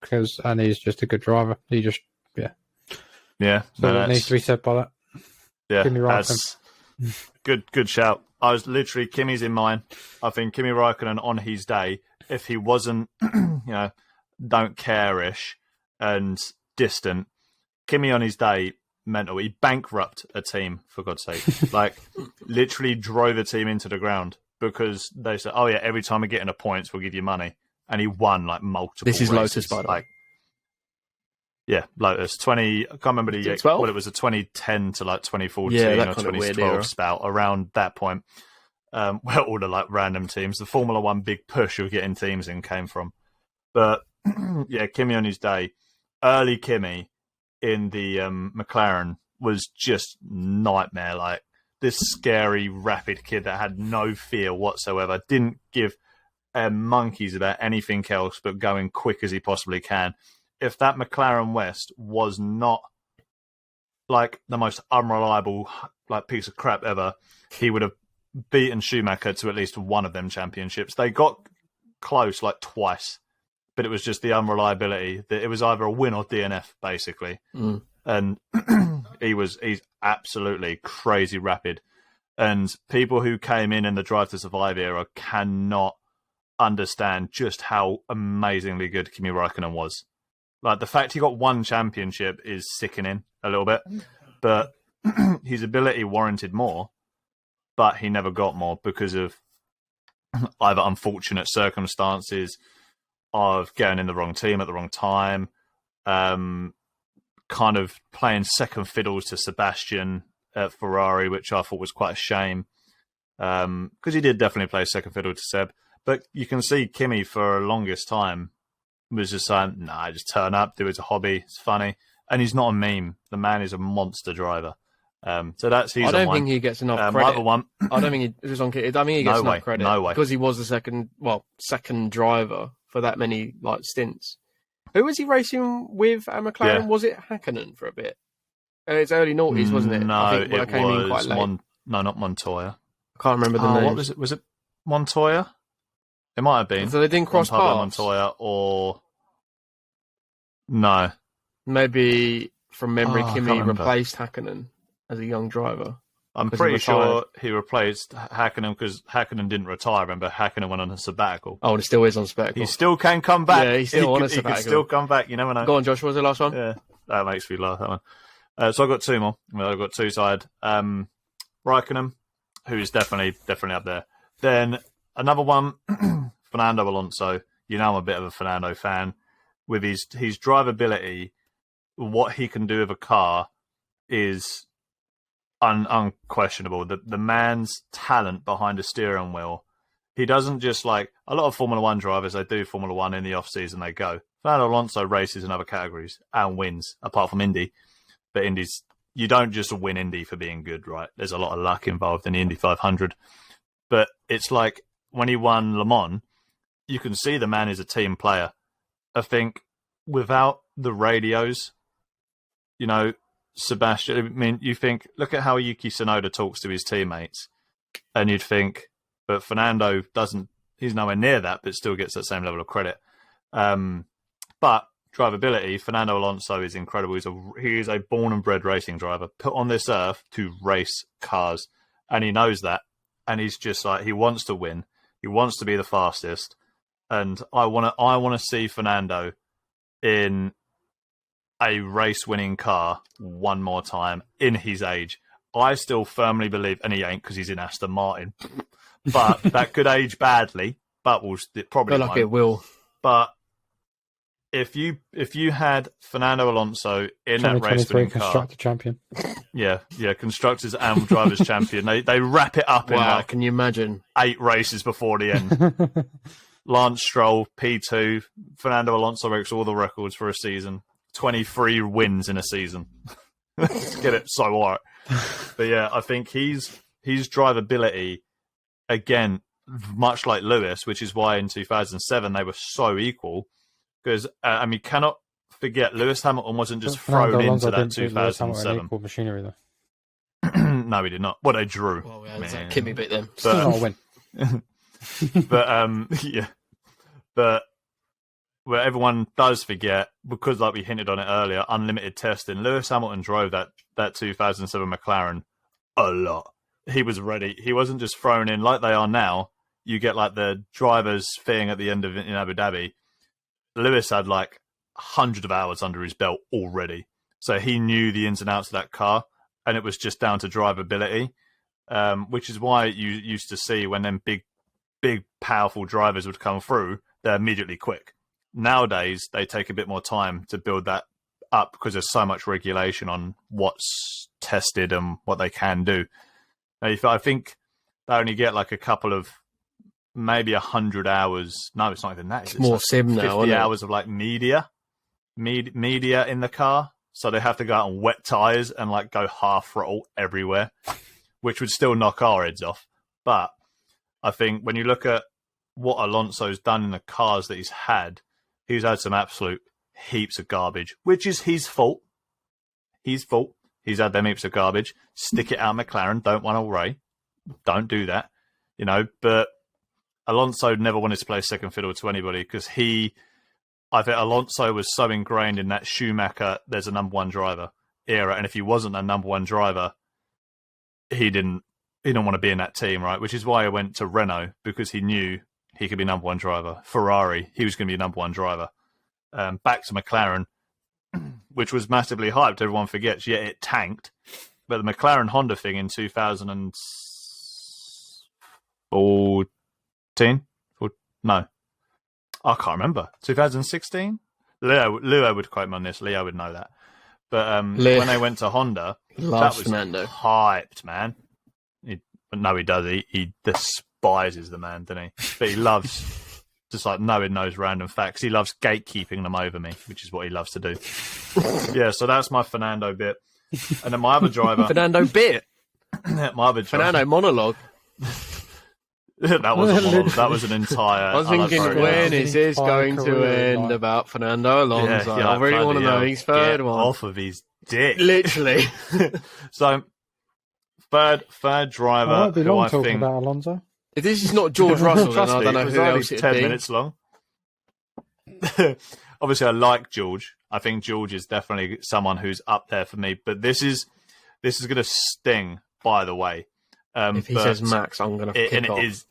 because, and he's just a good driver. Yeah. So it needs to be said by that. Yeah, Kimi Raikkonen. Good shout. I was literally, Kimi's in mine. I think Kimi Raikkonen on his day, if he wasn't, don't care-ish and distant, Kimi on his day, mental. He bankrupt a team, for God's sake. Like, literally drove a team into the ground because they said, oh yeah, every time we get into points, we'll give you money. And he won like multiple This is races. Lotus, by the way. Yeah, Lotus. I can't remember the year. Well, it was a 2010 to like 2014 or 2012 spout, around that point, where all the like random teams, the Formula One big push of getting teams in came from. But yeah, Kimi on his day, early Kimi in the McLaren was just nightmare. Like this scary, rapid kid that had no fear whatsoever, didn't give monkeys about anything else but going quick as he possibly can. If that McLaren West was not like the most unreliable like piece of crap ever, he would have beaten Schumacher to at least one of them championships. They got close like twice, but it was just the unreliability that it was either a win or DNF basically. And he's absolutely crazy rapid. And people who came in the Drive to Survive era cannot understand just how amazingly good Kimi Räikkönen was. Like, the fact he got one championship is sickening a little bit, but his ability warranted more, but he never got more because of either unfortunate circumstances of getting in the wrong team at the wrong time, kind of playing second fiddle to Sebastian at Ferrari, which I thought was quite a shame, because he did definitely play second fiddle to Seb. But you can see Kimi for the longest time was just saying, nah, just turn up, do it as a hobby, it's funny. And he's not a meme. The man is a monster driver. So that's he's. I don't think he gets enough credit. My other one. I don't think he was on. I mean, he gets enough credit because he was the second driver for that many stints. Who was he racing with at McLaren? Yeah. Was it Häkkinen for a bit? It's early noughties, wasn't it? No, I think it came in quite late. No, not Montoya. I can't remember the name. What was it? Was it Montoya? It might have been. So they didn't cross paths? Montoya or... No. Maybe, from memory, Kimi replaced Häkkinen as a young driver. I'm pretty sure he replaced Häkkinen because Häkkinen didn't retire. Remember, Häkkinen went on a sabbatical. Oh, and he still is on sabbatical. He still can come back. Yeah, he's still on a sabbatical. He can still come back. You never know. Go on, Josh. What was the last one? Yeah, that makes me laugh, that one. So I've got two more. I've got two side. Räikkönen, who is definitely up there. Then another one, Fernando Alonso. You know I'm a bit of a Fernando fan. With his drivability, what he can do with a car is unquestionable. The man's talent behind a steering wheel. He doesn't just a lot of Formula One drivers, they do Formula One in the off-season, they go. Fernando Alonso races in other categories and wins, apart from Indy. But Indy's, you don't just win Indy for being good, right? There's a lot of luck involved in the Indy 500. But it's like when he won Le Mans, you can see the man is a team player. I think without the radios, Sebastian, I mean, you think, look at how Yuki Tsunoda talks to his teammates, and you'd think, but Fernando doesn't, he's nowhere near that, but still gets that same level of credit. But drivability, Fernando Alonso is incredible. He is a born and bred racing driver, put on this earth to race cars, and he knows that, and he's just he wants to win, he wants to be the fastest, and I want to see Fernando in a race-winning car one more time in his age. I still firmly believe, and he ain't because he's in Aston Martin, but that could age badly. But it probably won't. It will. But if you had Fernando Alonso in that race-winning car, constructor champion, yeah, constructors and drivers champion, they wrap it up in can you imagine 8 races before the end. Lance Stroll P2, Fernando Alonso breaks all the records for a season. 23 wins in a season. Get it so right. But yeah, I think his drivability, again, much like Lewis, which is why in 2007 they were so equal. Because you cannot forget Lewis Hamilton wasn't just thrown into that 2007 equal machinery though. No, he did not. Well, they drew. Well, yeah, Kimi bit them. Still not a win. But yeah, but where everyone does forget, because we hinted on it earlier, unlimited testing. Lewis Hamilton drove that 2007 McLaren a lot. He was ready. He wasn't just thrown in like they are now. You get the drivers thing at the end of it in Abu Dhabi. Lewis had hundreds of hours under his belt already, so he knew the ins and outs of that car, and it was just down to drivability, which is why you used to see when them big, powerful drivers would come through, they're immediately quick. Nowadays, they take a bit more time to build that up because there's so much regulation on what's tested and what they can do. Now, I think they only get a couple of, maybe 100 hours. No, it's not even that. It's more sim now, 50 hours of media in the car. So they have to go out on wet tires and go half throttle everywhere, which would still knock our heads off. But I think when you look at what Alonso's done in the cars that he's had some absolute heaps of garbage, which is his fault. He's had them heaps of garbage. Stick it out, McLaren. Don't want Ray. Don't do that. But Alonso never wanted to play second fiddle to anybody because I think Alonso was so ingrained in that Schumacher, there's a number one driver era. And if he wasn't a number one driver, he didn't want to be in that team, right? Which is why I went to Renault, because he knew he could be number one driver. Ferrari, he was going to be number one driver. Back to McLaren, which was massively hyped. Everyone forgets, yet it tanked. But the McLaren Honda thing in 2014? No. I can't remember. 2016? Leo would quote me on this. Leo would know that. But when they went to Honda, that was Fernando. hyped, man. No, he does. He despises the man, doesn't he? But he loves just like knowing those random facts. He loves gatekeeping them over me, which is what he loves to do. Yeah, so that's my Fernando bit. And then my other driver... Fernando bit? My other driver... Fernando monologue? That was a monologue. That was an entire... I was thinking, when is this going to end about Fernando Alonso? I really want to know his third one. Off of his dick. Literally. So, third driver I won't be who long I talking think... about Alonso. If this is not George Russell, then I don't know who else it'd 10 be. minutes long. Obviously, I like George. I think George is definitely someone who's up there for me. But this is going to sting, by the way. If he says Max, I'm going to kick off.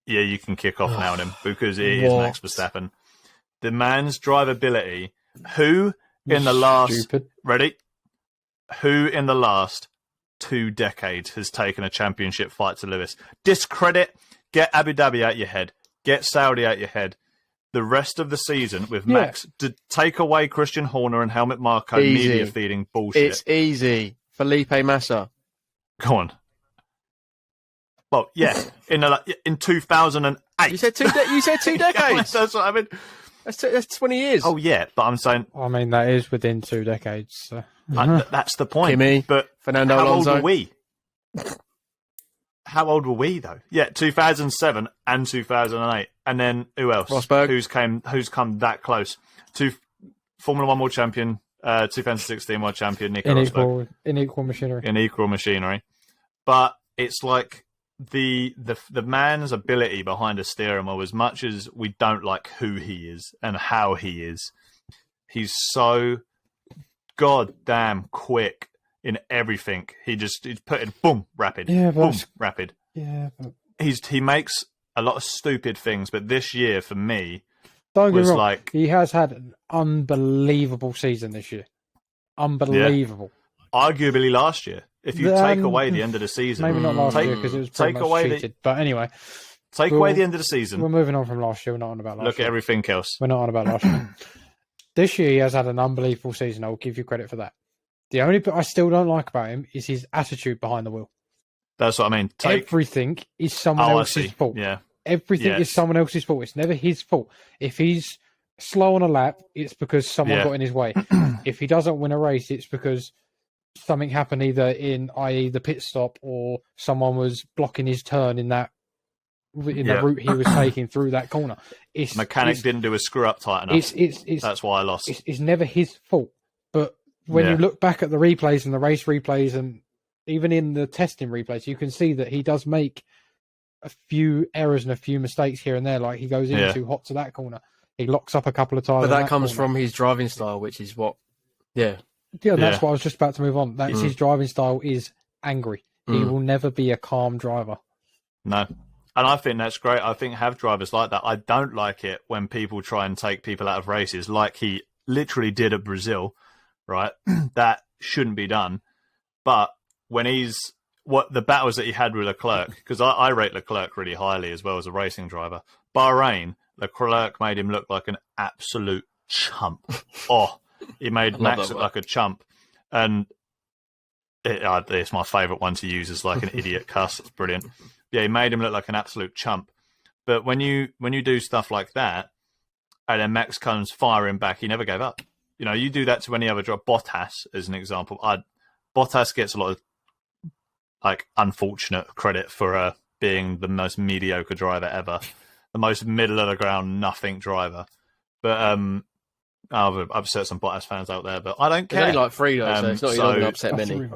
Yeah, you can kick off now on him because it is Max Verstappen. The man's drivability. Who in the last 2 decades has taken a championship fight to Lewis? Discredit. Get Abu Dhabi out your head. Get Saudi out your head. The rest of the season with Max, to take away Christian Horner and Helmut Marko media feeding bullshit. It's easy. Felipe Massa. Go on. Well, yeah, in 2008. You said 2 decades. That's what I mean. That's 20 years. Oh yeah, but I'm saying. I mean, that is within 2 decades. So. That's the point. Kimmy, but Fernando How Alonso. old were we? How old were we though? Yeah, 2007 and 2008, and then who else? Rosberg. Who's come that close to Formula One World Champion, 2016 World Champion Nico Rosberg. In equal machinery. In equal machinery, but it's like the man's ability behind a steering wheel. As much as we don't like who he is and how he is, he's so goddamn quick in everything. He's putting boom rapid, boom rapid. Yeah, but... he makes a lot of stupid things, but this year for me don't was get me wrong, like he has had an unbelievable season this year. Unbelievable. Yeah. Arguably last year. If you take away the end of the season, maybe not last year because it was pretty much cheated. But anyway, take away the end of the season. We're moving on from last year. We're not on about last year. Look at everything else. We're not on about last year. This year he has had an unbelievable season. I will give you credit for that. The only bit I still don't like about him is his attitude behind the wheel. That's what I mean. Everything is someone else's fault. Yeah. Everything is someone else's fault. It's never his fault. If he's slow on a lap, it's because someone got in his way. If he doesn't win a race, it's because something happened either i.e. the pit stop, or someone was blocking his turn in the route he was taking through that corner. Mechanic didn't do a screw up tight enough. That's why I lost. It's never his fault. But when you look back at the replays and the race replays, and even in the testing replays, you can see that he does make a few errors and a few mistakes here and there. Like he goes in too hot to that corner. He locks up a couple of times. But that comes from his driving style, which is what... Yeah, that's what I was just about to move on. That's his driving style is angry. He will never be a calm driver. No. And I think that's great. I think have drivers like that. I don't like it when people try and take people out of races like he literally did at Brazil, right? That shouldn't be done. But when the battles that he had with Leclerc, because I rate Leclerc really highly as well as a racing driver. Bahrain, Leclerc made him look like an absolute chump. He made Max look like a chump. And it's my favourite one to use as like an idiot cuss. It's brilliant. Yeah, he made him look like an absolute chump. But when you do stuff like that, and then Max comes firing back, he never gave up. You know, you do that to any other driver. Bottas, as an example. Bottas gets a lot of like unfortunate credit for being the most mediocre driver ever. The most middle of the ground, nothing driver. But I've upset some Bottas fans out there, but I don't care. It's only like 3 though, so it's not going to upset many.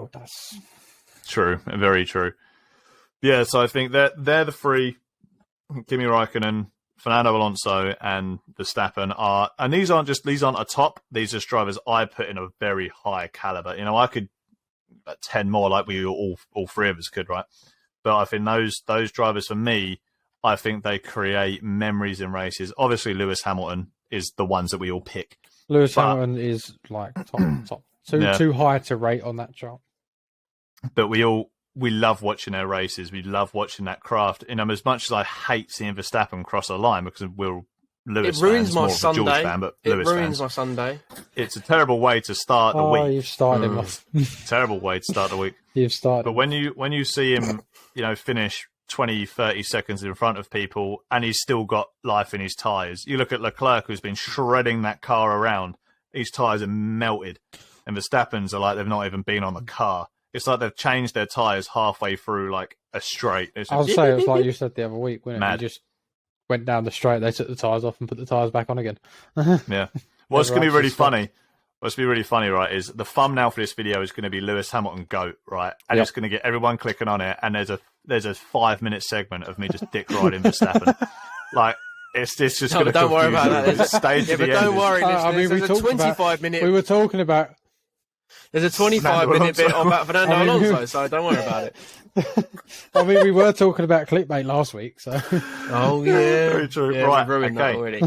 True, very true. Yeah, so I think they're the 3: Kimi Räikkönen, Fernando Alonso, and Verstappen are, and these aren't a top. These are just drivers I put in a very high caliber. You know, I could 10 more, like we all 3 of us could, right? But I think those drivers for me, I think they create memories in races. Obviously, Lewis Hamilton is the ones that we all pick. Hamilton is like top. Too high to rate on that chart. But we love watching their races. We love watching that craft. As much as I hate seeing Verstappen cross a line because we're Lewis it ruins fans, my more of a George Sunday. fan, but it Lewis ruins fans. my Sunday. It's a terrible way to start the week. Oh, you've started him off. Terrible way to start the week. You've started. But when you see him, finish 20, 30 seconds in front of people, and he's still got life in his tyres. You look at Leclerc, who's been shredding that car around. His tyres are melted, and Verstappen's are like they've not even been on the car. It's like they've changed their tyres halfway through, like a straight. I'll say it was like you said the other week, when Mad. you just went down the straight, they took the tyres off and put the tyres back on again. Yeah. What's going to be really funny? What's going to be really funny, right, is the thumbnail for this video is going to be Lewis Hamilton GOAT, right? And it's going to get everyone clicking on it, and there's a 5-minute segment of me just dick riding Verstappen. Like, it's just going to don't worry about that. But don't worry, there's a 25-minute... We were talking about... There's a 25-minute bit about Fernando Alonso, so don't worry about it. I mean, we were talking about clickbait last week, so... Oh, yeah. Very true. Yeah, right, we've ruined that already.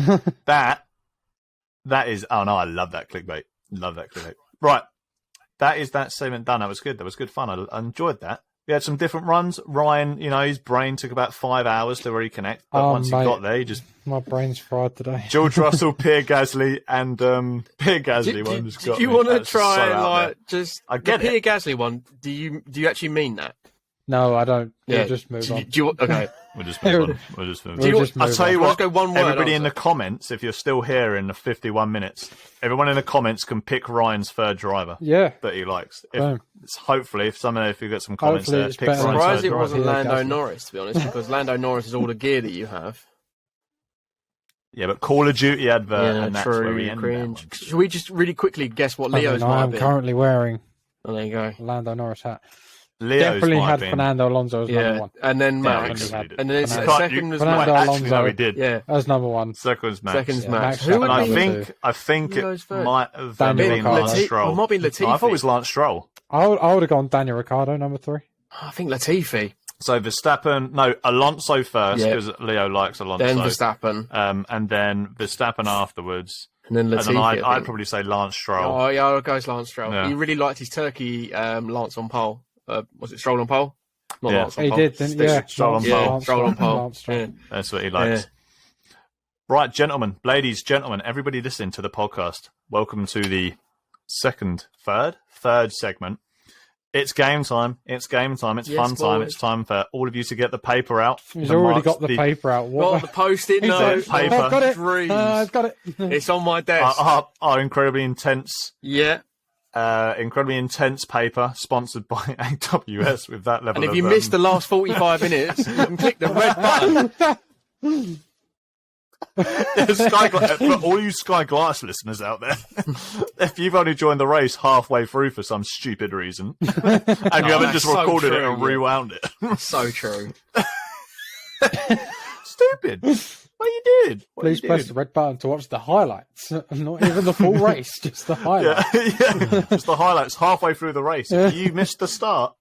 That is... Oh, no, I love that clickbait. Love that clickbait. Right. That is that segment done. That was good. That was good fun. I enjoyed that. We had some different runs. Ryan, his brain took about 5 hours to reconnect. But once he got there, he just... My brain's fried today. George Russell, Pierre Gasly, and Pierre Gasly one just got Do you me. want to That's try so and, out there. just... I get the Pierre Gasly one, do you actually mean that? No, I don't. Yeah. We'll just move on. Okay. We'll just move on. We'll just move on. I'll tell you We'll what, just go one word everybody in answer. the comments, if you're still here in the 51 minutes, everyone in the comments can pick Ryan's third driver Yeah. that he likes. Boom. Hopefully, if you got some comments Hopefully there, it's pick better than Ryan's Surprised third it driver. wasn't Pierre Lando Gasly. Norris, to be honest, because Lando Norris is all the gear that you have. Yeah, but Call of Duty advert, and that's where we end cringe. that one. Should we just really quickly guess what Leo's I might am be? currently wearing Oh, there you go. a Lando Norris hat. Leo's Definitely might had have been. Fernando Alonso as number one. And then Yeah, Max. we did. And then Fernando. second was Fernando Max. Alonso. Actually, no, we did. Yeah. As number one. Second's Max. Second's Yeah, Max. Max Who would Verstappen. be? And I think Leo's it third. might have Daniel been Ricciardo. Lance Stroll. It might be No, I thought it was Latifi. Lance Stroll. I would have gone Daniel Ricciardo, number 3. I think Latifi. So Alonso first, Yeah. because Leo likes Alonso. Then Verstappen. And then Verstappen afterwards. And then And Latifi. then I I'd think. probably say Lance Stroll. Oh, yeah, I'll go Lance Stroll. Yeah. He really liked his turkey Lance on pole. Was it Stroll on pole? Not Yeah. Lance on He pole. did, didn't he? Yeah. Stroll on Lance- pole. Lance Stroll on Stroll. pole. Lance Stroll. Yeah. That's what he likes. Right, gentlemen, ladies, gentlemen, everybody listening to the podcast, welcome to the third segment. It's game time. It's game time. It's Yes, fun time. boys. It's time for all of you to get the paper out. He's to already mark got the paper out. Well, What? the post-it He note. said, paper. I've got it. Dreams. I've got it. It's on my desk. Our incredibly intense Yeah. paper sponsored by AWS with that level And if of... you missed the last 45 minutes, you can click the red button. Sky Glass, for all you Sky Glass listeners out there, if you've only joined the race halfway through for some stupid reason, and you haven't that's just so recorded it true, and yeah. rewound it, So true. stupid. What you did? What Please you press did? the red button to watch the highlights. Not even the full race, just the highlights. Yeah, just the highlights halfway through the race. If you missed the start,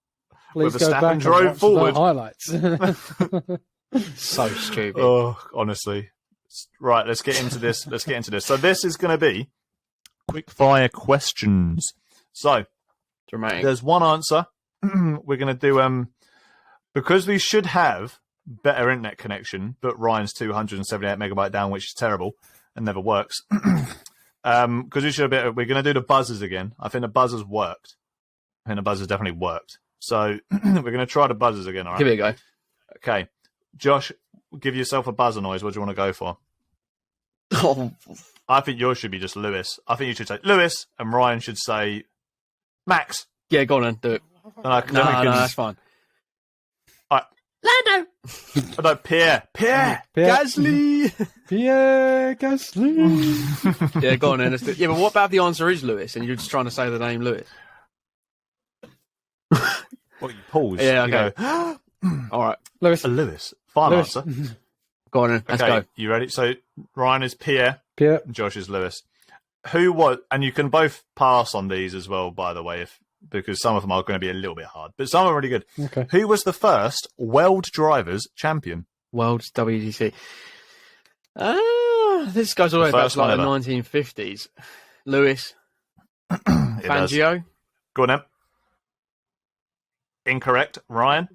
Please with go Verstappen back and drove watch forward. the highlights. So stupid. oh, honestly. Right, let's get into this. So this is going to be quick fire questions. So Dramatic. there's one answer. We're going to do because we should have better internet connection, but Ryan's 278 megabyte down, which is terrible and never works. Because we should have we're going to do the buzzers again. I think the buzzers worked. I think the buzzers definitely worked. So we're going to try the buzzers again. All right. Give it a go. Okay, Josh, give yourself a buzzer noise. What do you want to go for? Oh, I think yours should be just Lewis. I think you should say Lewis, and Ryan should say Max. yeah, go on then. Do it. And I, No, that's fine. No, Pierre. Gasly! Pierre Gasly. Yeah, go on then. Let's do it. Yeah, but what about the answer is Lewis and you're just trying to say the name Lewis? What, you pause? Yeah, You okay. go, All right. Lewis. Lewis. Final Lewis. answer. Go on then. Let's Okay, go. you ready? So Ryan is Pierre, Pierre. and Josh is Lewis. Who was? And you can both pass on these as well, by the way, because some of them are going to be a little bit hard, but some are really good. Okay. Who was the first world drivers champion? World's WTC. This goes all the way back to like the 1950s. Lewis. Fangio. Go on, then. Incorrect. Ryan.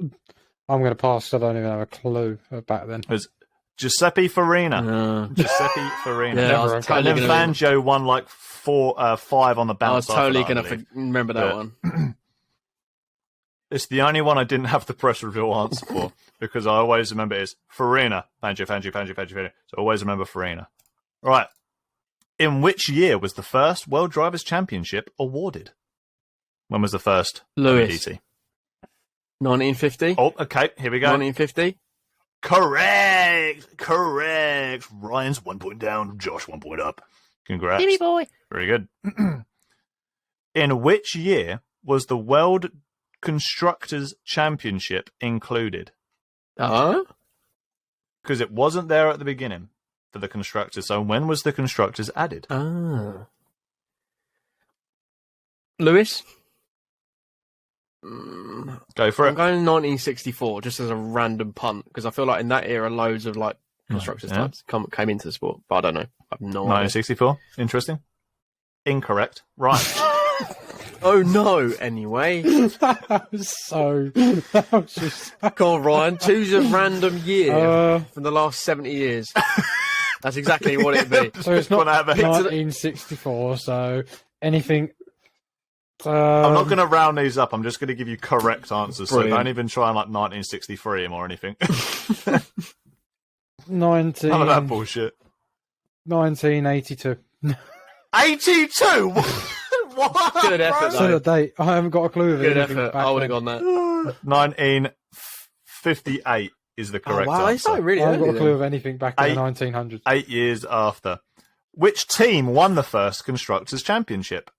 I'm going to pass. I don't even have a clue back then. It was Giuseppe Farina. Giuseppe Farina. Yeah, and then Fangio won like 5 on the bounce. I was totally going to remember that one. It's the only one I didn't have the press reveal answer for because I always remember it's Farina. Fangio. So I always remember Farina. Right. In which year was the first World Drivers' Championship awarded? When was the first? Lewis. WDT? 1950. Oh, okay. Here we go. 1950. Correct. Ryan's 1 point down. Josh 1 point up. Congrats. Jimmy boy. Very good. In which year was the World Constructors' Championship included? Because it wasn't there at the beginning for the constructors. So when was the constructors added? Lewis? Go for it. I'm going 1964 just as a random punt because I feel like in that era loads of like constructors types came into the sport, but I don't know. I have no idea. 1964. Interesting. Incorrect. Right. Oh no! Anyway, that was just. Go on, Ryan. Choose a random year from the last 70 years. That's exactly what it'd be. So it's not 1964. So anything. I'm not going to round these up. I'm just going to give you correct answers. Brilliant. So don't even try like 1963 or anything. 19. None of that bullshit. 1982. 82. What? Good effort, So the date. I haven't got a clue. Good effort. I would have gone that. 1958 is the correct answer. It's not really I haven't early got a clue then. of anything back in the 1900s. 8 years after. Which team won the first Constructors' Championship?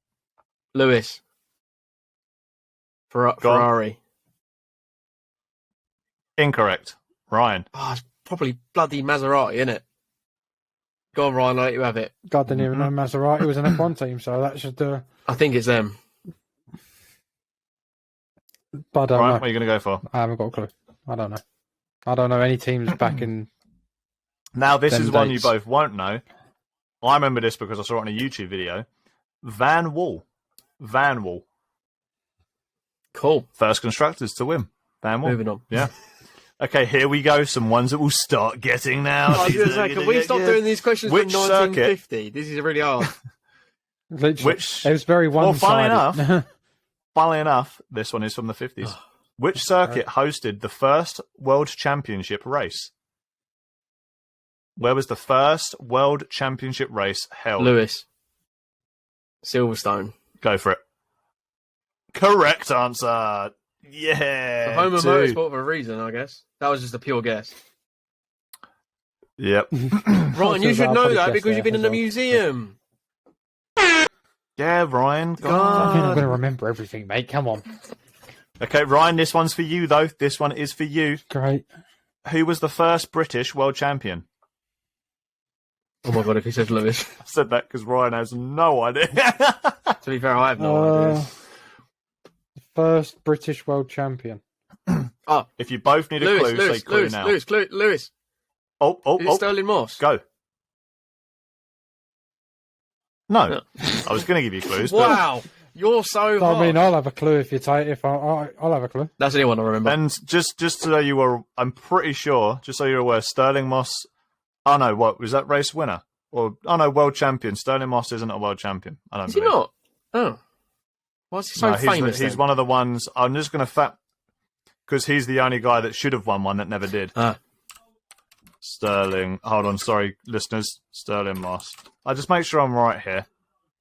Lewis. Ferrari. Incorrect. Ryan. Oh, it's probably bloody Maserati, isn't it? Go on, Ryan. I'll let you have it. God, didn't even know Maserati was an F1 team, so that should. I think it's them. But I don't Ryan, know. what are you going to go for? I haven't got a clue. I don't know. I don't know any teams back in. Now, this them is one you dates. both won't know. I remember this because I saw it on a YouTube video. Van Wall. Cool. First constructors to win. Van Wall. Moving on. Yeah. Okay, here we go. Some ones that we'll start getting now. I was going to say, can we stop doing these questions Which from 1950? This is really hard. Literally, Which it was very one-sided. Funnily enough, this one is from the 50s. Which circuit hosted the first World Championship race? Where was the first World Championship race held? Lewis. Silverstone. Go for it. Correct answer. Yeah. The home of motorsport for a reason, I guess. That was just a pure guess. Yep. Ryan, you should know that because you've been in the museum. Yeah, Ryan. I think I'm going to remember everything, mate. Come on. Okay, Ryan, this one's for you, though. This one is for you. Great. Who was the first British world champion? Oh my god, if he says Lewis. I said that because Ryan has no idea. To be fair, I have no idea. First British world champion. If you both need a clue, say clue now. Lewis. Oh, Is it Sterling Moss? Go. No. I was going to give you clues. Wow. You're so hot. I mean, I'll have a clue if you take. I'll have a clue. That's the only one I remember. And just so you were, I'm pretty sure, just so you're aware, Sterling Moss. Oh no, what was that race winner? Or world champion. Sterling Moss isn't a world champion. I don't. Is he not? Oh, why is he so famous? He's one of the ones. I'm just going to because he's the only guy that should have won one that never did. Sterling. Hold on, sorry, listeners. Sterling Moss. I'll just make sure I'm right here.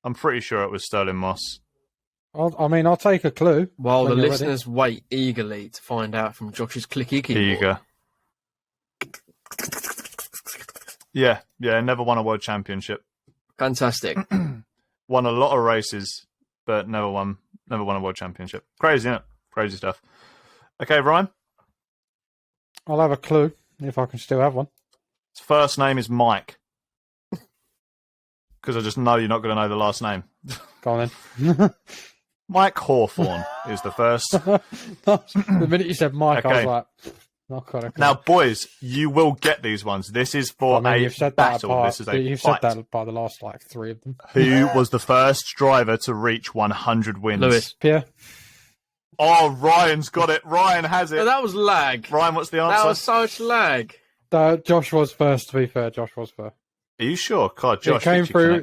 I'm pretty sure it was Sterling Moss. I'll take a clue. While the listeners wait eagerly to find out from Josh's clicky keyboard. Here you go. Yeah, never won a world championship. Fantastic. Won a lot of races, but never won a world championship. Crazy, isn't it? Crazy stuff. Okay, Ryan? I'll have a clue if I can still have one. His first name is Mike. Because I just know you're not going to know the last name. Go on then. Mike Hawthorne is the first. The minute you said Mike, I was like, Now, boys, you will get these ones. This is for a battle. This is a You've fight. said that by the last 3 of them. Who was the first driver to reach 100 wins? Lewis. Pierre. Oh, Ryan's got it. Ryan has it. No, that was lag. Ryan, what's the answer? That was such lag. Josh was first, to be fair. Josh was first. Are you sure? God, Josh, it came through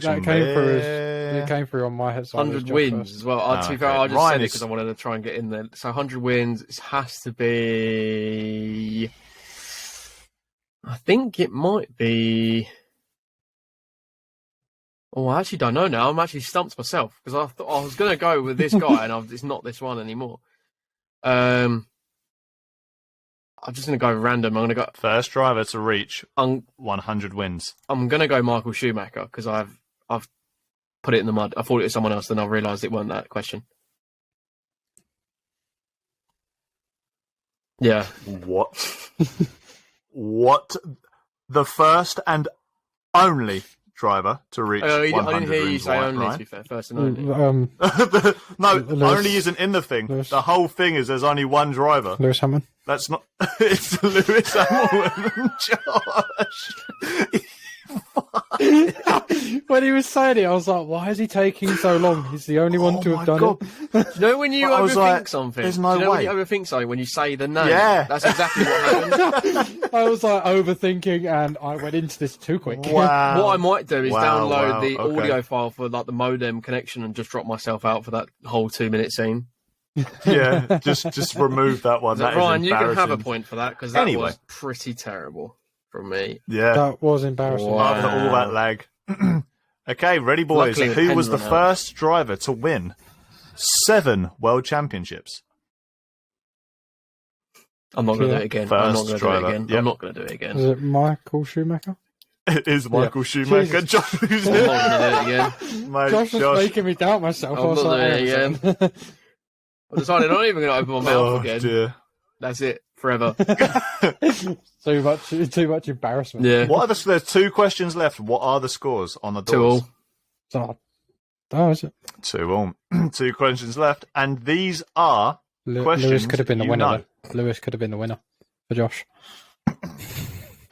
on my head. 100 wins as well. To be fair, I just said it because I wanted to try and get in there. So 100 wins, it has to be... I think it might be... Oh, I actually don't know now. I'm actually stumped myself because I thought I was going to go with this guy and it's not this one anymore. I'm just going to go random. I'm going to go... First driver to reach 100 wins. I'm going to go Michael Schumacher because I've put it in the mud. I thought it was someone else, then I realised it wasn't that question. Yeah. What? What? The first and only driver to reach 100 wins. I didn't hear you say only, right? to be fair. First and only. No, only isn't in the thing. Lewis. The whole thing is there's only one driver. Lewis Hamilton. That's not... It's Lewis Hamilton. Josh. When he was saying it, I was like, why is he taking so long? He's the only one to have done it. Do you know when you overthink something? There's no way. When you overthink something, when you say the name? Yeah. That's exactly what happened. I was like overthinking and I went into this too quick. Wow. What I might do is download the okay. audio file for like the modem connection and just drop myself out for that whole 2-minute scene. Yeah, just remove that one. That Ryan, is you can have a embarrassing. point for that because that was pretty terrible from me. Yeah, That was embarrassing. Wow. after all that lag. Okay, ready, boys. Luckily, Who was the Henry first driver to win 7 world championships? I'm not going to do it again. First I'm not going to do it driver. again. Yep. I'm not going to do it again. Is it Michael Schumacher? It is Michael Schumacher. Jesus. Josh, who's I'm it? not going to do it again. Mate, Josh was making me doubt myself. I I'm was not like, doing it again. I decided I'm not even going to open my mouth Oh again. dear. That's it. Forever. too much embarrassment. Yeah. What are there's 2 questions left. What are the scores on the doors? 2-2. Oh, is it? 2-2. 2 questions left, and these are questions. Lewis could have been the you winner. know. Though. Lewis could have been the winner for Josh.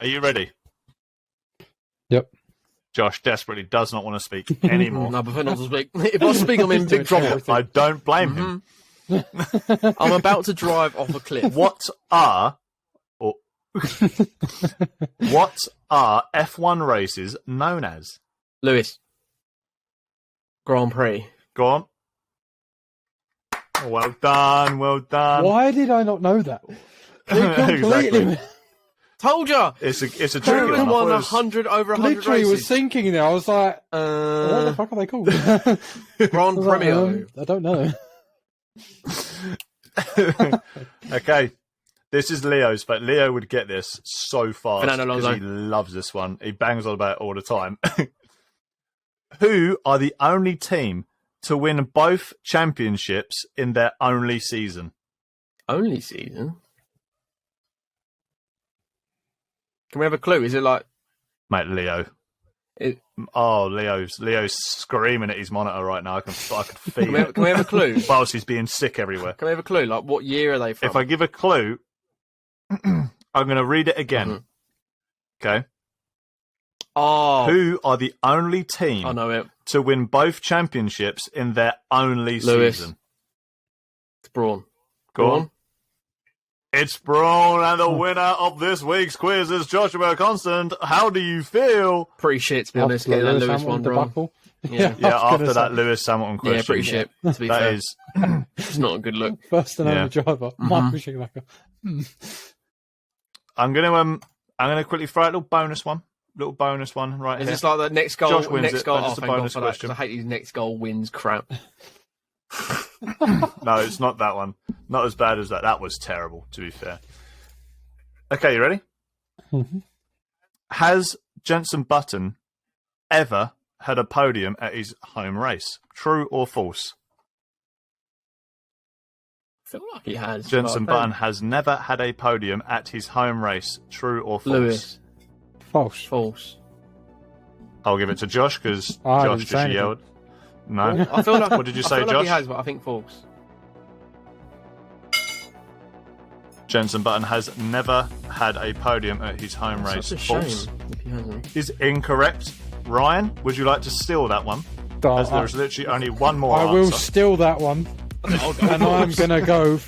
Are you ready? Yep. Josh desperately does not want to speak anymore. No, I prefer not to speak. If I speak, I'm in big trouble. I don't blame him. I'm about to drive off a cliff. What are F1 races known as? Lewis. Grand Prix. Go on. Well done, well done. Why did I not know that? Exactly. Told ya! It's a tricky Who one. won I thought 100 over 100 Literally races? was thinking there. I was like, what the fuck are they called? Grand Premio. I don't know. Okay, this is Leo's, but Leo would get this so fast Fernando because Alonso. he loves this one. He bangs on about it all the time. Who are the only team to win both championships in their only season? Only season? Can we have a clue? Is it like... Mate, Leo. Leo's screaming at his monitor right now. I can feel it. Can we have a clue? Whilst he's being sick everywhere. Can we have a clue? Like, what year are they from? If I give a clue, I'm going to read it again. Okay. Oh. Who are the only team I know it. to win both championships in their only Lewis. season? It's Braun. Go on. It's Braun, and the winner of this week's quiz is Joshua Constant. How do you feel? Pretty shit, to be honest, getting that Lewis one wrong. Yeah, after that Lewis Hamilton question. Yeah, pretty shit, to be fair. That is... It's not a good look. First and only driver, Michael Schumacher. I'm gonna quickly throw out a little bonus one right Is here. this like the next goal? Josh wins next it, goal. but it's a Thank God bonus for that, 'cause question. I hate these next goal wins crap. No, it's not that one. Not as bad as that. That was terrible, to be fair. Okay, you ready? Mm-hmm. Has Jenson Button ever had a podium at his home race? True or false? I feel like he has. Jenson Button has never had a podium at his home race. True or false? Lewis. False. False. I'll give it to Josh because I Josh didn't say just anything. yelled. No. I feel like. What did you say, I feel like Josh? he has, but I think false. Jensen Button has never had a podium at his home race. Such a False shame if he hasn't. is incorrect. Ryan, would you like to steal that one? As there is literally only one more I answer. will steal that one, and I'm gonna go.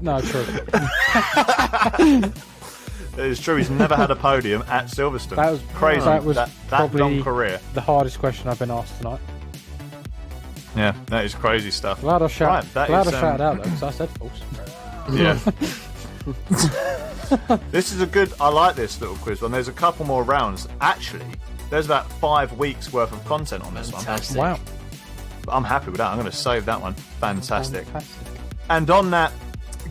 No, true. It is true. He's never had a podium at Silverstone. That was crazy. That was that probably long career. the hardest question I've been asked tonight. Yeah, that is crazy stuff. Glad I shouted out though, because I said false. Yeah. This is a good. I like this little quiz one. There's a couple more rounds. Actually, there's about 5 weeks worth of content on this Fantastic. Wow. But I'm happy with that. I'm going to save that one. Fantastic. And on that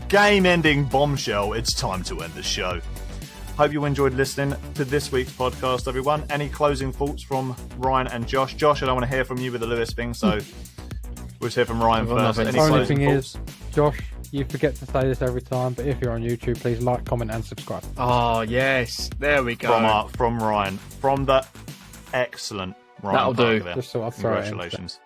game-ending bombshell, it's time to end the show. Hope you enjoyed listening to this week's podcast, everyone. Any closing thoughts from Ryan and Josh? Josh, I don't want to hear from you with the Lewis thing, so we'll hear from Ryan first. The only thing is, Josh, you forget to say this every time, but if you're on YouTube, please like, comment, and subscribe. Oh, yes. There we go. From Ryan. From the excellent Ryan. That'll do. There. Just so I'll throw it in. Congratulations.